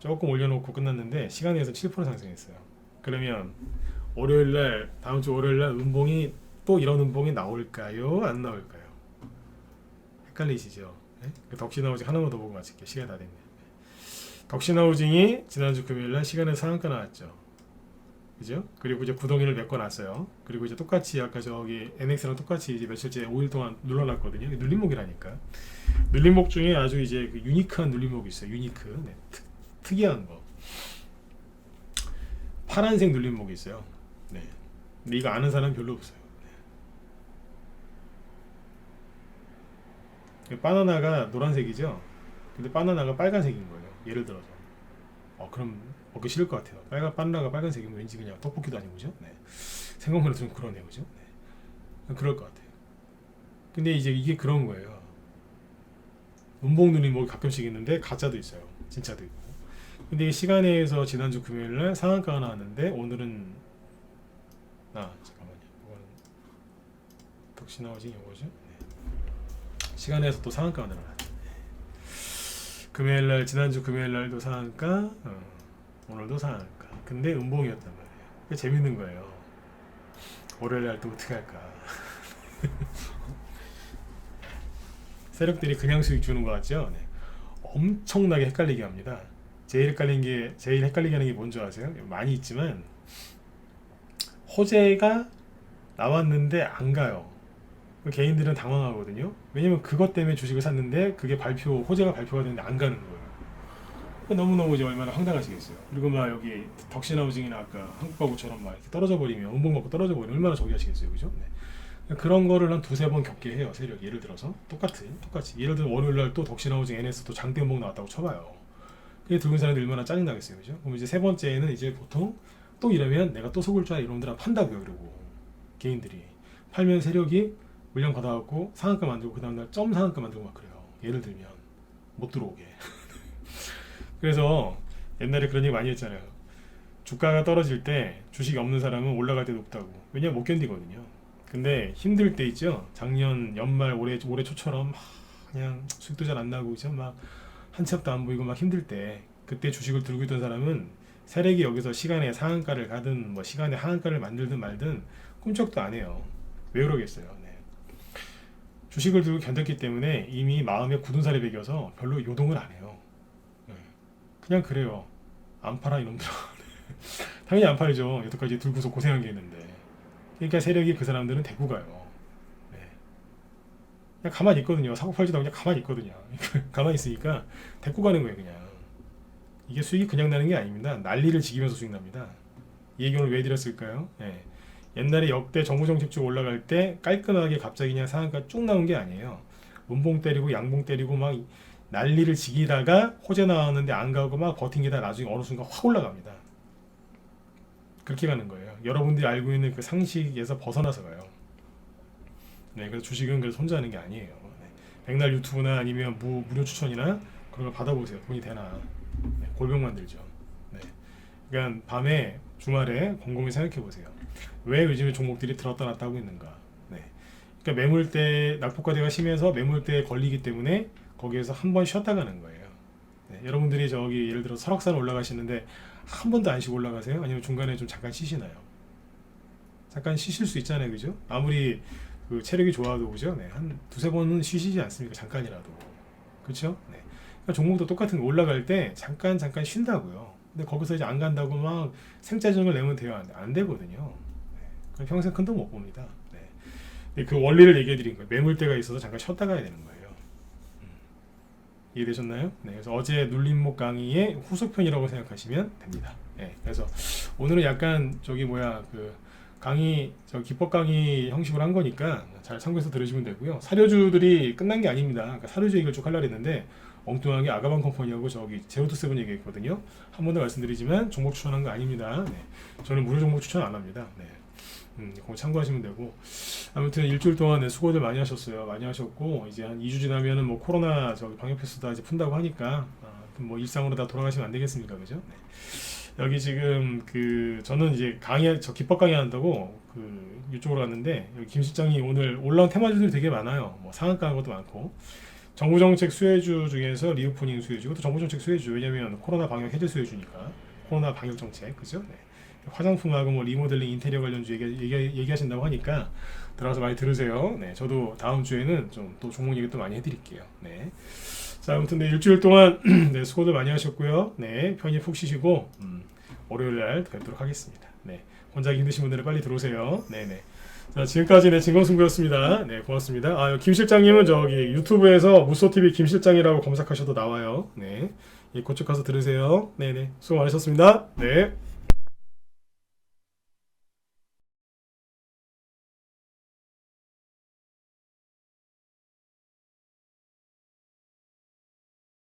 조금 올려놓고 끝났는데 시간에서 7% 상승했어요. 그러면 월요일날 다음 주 월요일날 음봉이 또 이런 음봉이 나올까요? 안 나올까요? 헷갈리시죠? 네? 그 덕신하우징 하나만 더 보고 마칠게요. 시간 다 됐네. 덕신하우징이 지난주 금요일날 시간에 상한가 나왔죠. 그죠? 그리고 이제 구덩이를 메꿔놨어요. 그리고 이제 똑같이 아까 저기 NX랑 똑같이 이제 며칠째 5일 동안 눌러놨거든요. 눌림목이라니까. 눌림목 중에 아주 이제 그 유니크한 눌림목이 있어요. 유니크. 네. 특이한 거. 파란색 눌림목이 있어요. 네. 근데 이거 아는 사람 별로 없어요. 네. 바나나가 노란색이죠. 근데 바나나가 빨간색인 거예요. 예를 들어서. 그럼 먹기 싫을 것 같아요. 바나나가 빨간색이면 왠지 그냥 떡볶이도 아니고 그죠? 네. 생각만 해도 좀 그러네요. 그죠? 네. 그럴 것 같아요. 근데 이제 이게 그런 거예요. 음봉 눌림목이 가끔씩 있는데 가짜도 있어요. 진짜도 있고. 근데 이 시간에서 지난주 금요일날 상한가가 나왔는데 오늘은 잠깐만요. 이거는 덕신하우징 이거죠? 네. 시간에서 또 상한가가 늘어났죠. 금요일날 지난주 금요일날도 상한가, 오늘도 상한가. 근데 음봉이었단 말이에요. 그게 재밌는 거예요. 월요일날 또 어떻게 할까? 세력들이 그냥 수익 주는 것 같죠? 네. 엄청나게 헷갈리게 합니다. 제일 헷갈리게 하는 게 뭔지 아세요? 많이 있지만 호재가 나왔는데 안 가요. 개인들은 당황하거든요. 왜냐면 그것 때문에 주식을 샀는데 그게 호재가 발표가 됐는데 안 가는 거예요. 너무너무 이제 얼마나 황당하시겠어요. 그리고 막 여기 덕신하우징이나 아까 한국가구처럼 막 이렇게 떨어져 버리면 음봉 먹고 떨어져 버리면 얼마나 저기 하시겠어요. 그죠? 네. 그런 거를 한 두세 번 겪게 해요. 세력이. 예를 들어서 똑같이 예를 들어 월요일날 또 덕신하우징 NS 또 장대 음봉 나왔다고 쳐봐요. 그게 들은 사람들 얼마나 짜증나겠어요. 그죠? 그럼 이제 세 번째에는 이제 보통 또 이러면 내가 또 속을 줄 알아 이놈들아 판다고요. 그러고 개인들이 팔면 세력이 물량 받아갖고 상한가 만들고 그 다음날 점 상한가 만들고 막 그래요. 예를 들면 못 들어오게. 그래서 옛날에 그런 얘기 많이 했잖아요. 주가가 떨어질 때 주식이 없는 사람은 올라갈 때 높다고. 왜냐면 못 견디거든요. 근데 힘들 때 있죠. 작년 연말 올해 초처럼 그냥 수익도 잘 안 나고 그죠? 막 한 치 앞도 안 보이고 막 힘들 때 그때 주식을 들고 있던 사람은 세력이 여기서 시간에 상한가를 가든 뭐 시간에 하한가를 만들든 말든 꿈쩍도 안 해요. 왜 그러겠어요? 네. 주식을 들고 견뎠기 때문에 이미 마음에 굳은 살이 배겨서 별로 요동을 안 해요. 네. 그냥 그래요. 안 팔아 이놈들아. 당연히 안 팔죠. 여태까지 들고서 고생한 게 있는데. 그러니까 세력이 그 사람들은 데리고 가요. 네. 그냥 가만히 있거든요. 사고 팔지도 않고 그냥 가만히 있거든요. 가만히 있으니까 데리고 가는 거예요. 그냥. 이게 수익이 그냥 나는 게 아닙니다. 난리를 지기면서 수익 납니다. 이 얘기 오늘 왜 드렸을까요? 네. 옛날에 역대 정부정책주 올라갈 때 깔끔하게 갑자기 그냥 상한가 쭉 나온 게 아니에요. 문봉 때리고 양봉 때리고 막 난리를 지기다가 호재 나왔는데 안 가고 막 버틴 게 다 나중에 어느 순간 확 올라갑니다. 그렇게 가는 거예요. 여러분들이 알고 있는 그 상식에서 벗어나서 가요. 네, 그래서 주식은 그래서 혼자 하는 게 아니에요. 네. 백날 유튜브나 아니면 무료 추천이나 그런 걸 받아보세요. 돈이 되나. 네, 골병 만들죠. 네. 그러니까 밤에 주말에 곰곰이 생각해 보세요. 왜 요즘에 종목들이 들었다 놨다 하고 있는가. 네. 그러니까 매물대 낙폭과대가 심해서 매물대에 걸리기 때문에 거기에서 한 번 쉬었다 가는 거예요. 네. 여러분들이 저기 예를 들어 설악산 올라가시는데 한 번도 안 쉬고 올라가세요? 아니면 중간에 좀 잠깐 쉬시나요? 잠깐 쉬실 수 있잖아요. 그죠? 아무리 그 체력이 좋아도 그죠? 네. 한 두세 번은 쉬시지 않습니까? 잠깐이라도. 그렇죠? 네. 그러니까 종목도 똑같은 거 올라갈 때 잠깐 쉰다고요. 근데 거기서 이제 안 간다고 막 생짜증을 내면 돼요? 안 되거든요. 네. 그럼 평생 큰 돈 못 봅니다. 네. 근데 그 원리를 얘기해 드린 거예요. 매물대가 있어서 잠깐 쉬었다 가야 되는 거예요. 이해되셨나요? 네, 그래서 어제 눌림목 강의의 후속편이라고 생각하시면 됩니다. 네, 그래서 오늘은 약간 그 강의 기법 강의 형식으로 한 거니까 잘 참고해서 들으시면 되고요. 사료주들이 끝난 게 아닙니다. 그러니까 사료주 얘기를 쭉 하려고 했는데 엉뚱하게 아가방 컴퍼니하고 저기 제로투세븐 얘기했거든요. 한 번 더 말씀드리지만 종목 추천한 거 아닙니다. 네, 저는 무료 종목 추천 안 합니다. 네. 그거 참고하시면 되고 아무튼 일주일 동안 수고들 많이 하셨어요. 많이 하셨고 이제 한 2주 지나면은 뭐 코로나 방역 패스 다 이제 푼다고 하니까 뭐 일상으로 다 돌아가시면 안 되겠습니까, 그죠? 네. 여기 지금 저는 이제 기법 강의 한다고 이쪽으로 갔는데 여기 김 실장이 오늘 올라온 테마주들이 되게 많아요. 뭐 상한가 한 것도 많고 정부 정책 수혜주 중에서 리오프닝 수혜주, 이것도 정부 정책 수혜주. 왜냐면 코로나 방역 해제 수혜주니까. 코로나 방역 정책, 그죠? 네. 화장품하고 뭐 리모델링, 인테리어 관련주 얘기하신다고 하니까 들어가서 많이 들으세요. 네, 저도 다음 주에는 좀 또 종목 얘기 또 많이 해드릴게요. 네. 자, 아무튼 네, 일주일 동안 네, 수고들 많이 하셨고요. 네, 편히 푹 쉬시고 월요일 날 뵙도록 하겠습니다. 네, 혼자 하기 힘드신 분들은 빨리 들어오세요. 네네. 자, 지금까지 네, 진검승부였습니다. 네, 고맙습니다. 아, 김 실장님은 저기 유튜브에서 무소TV 김 실장이라고 검색하셔도 나와요. 네, 예, 그쪽 가서 들으세요. 네네, 수고 많으셨습니다. 네.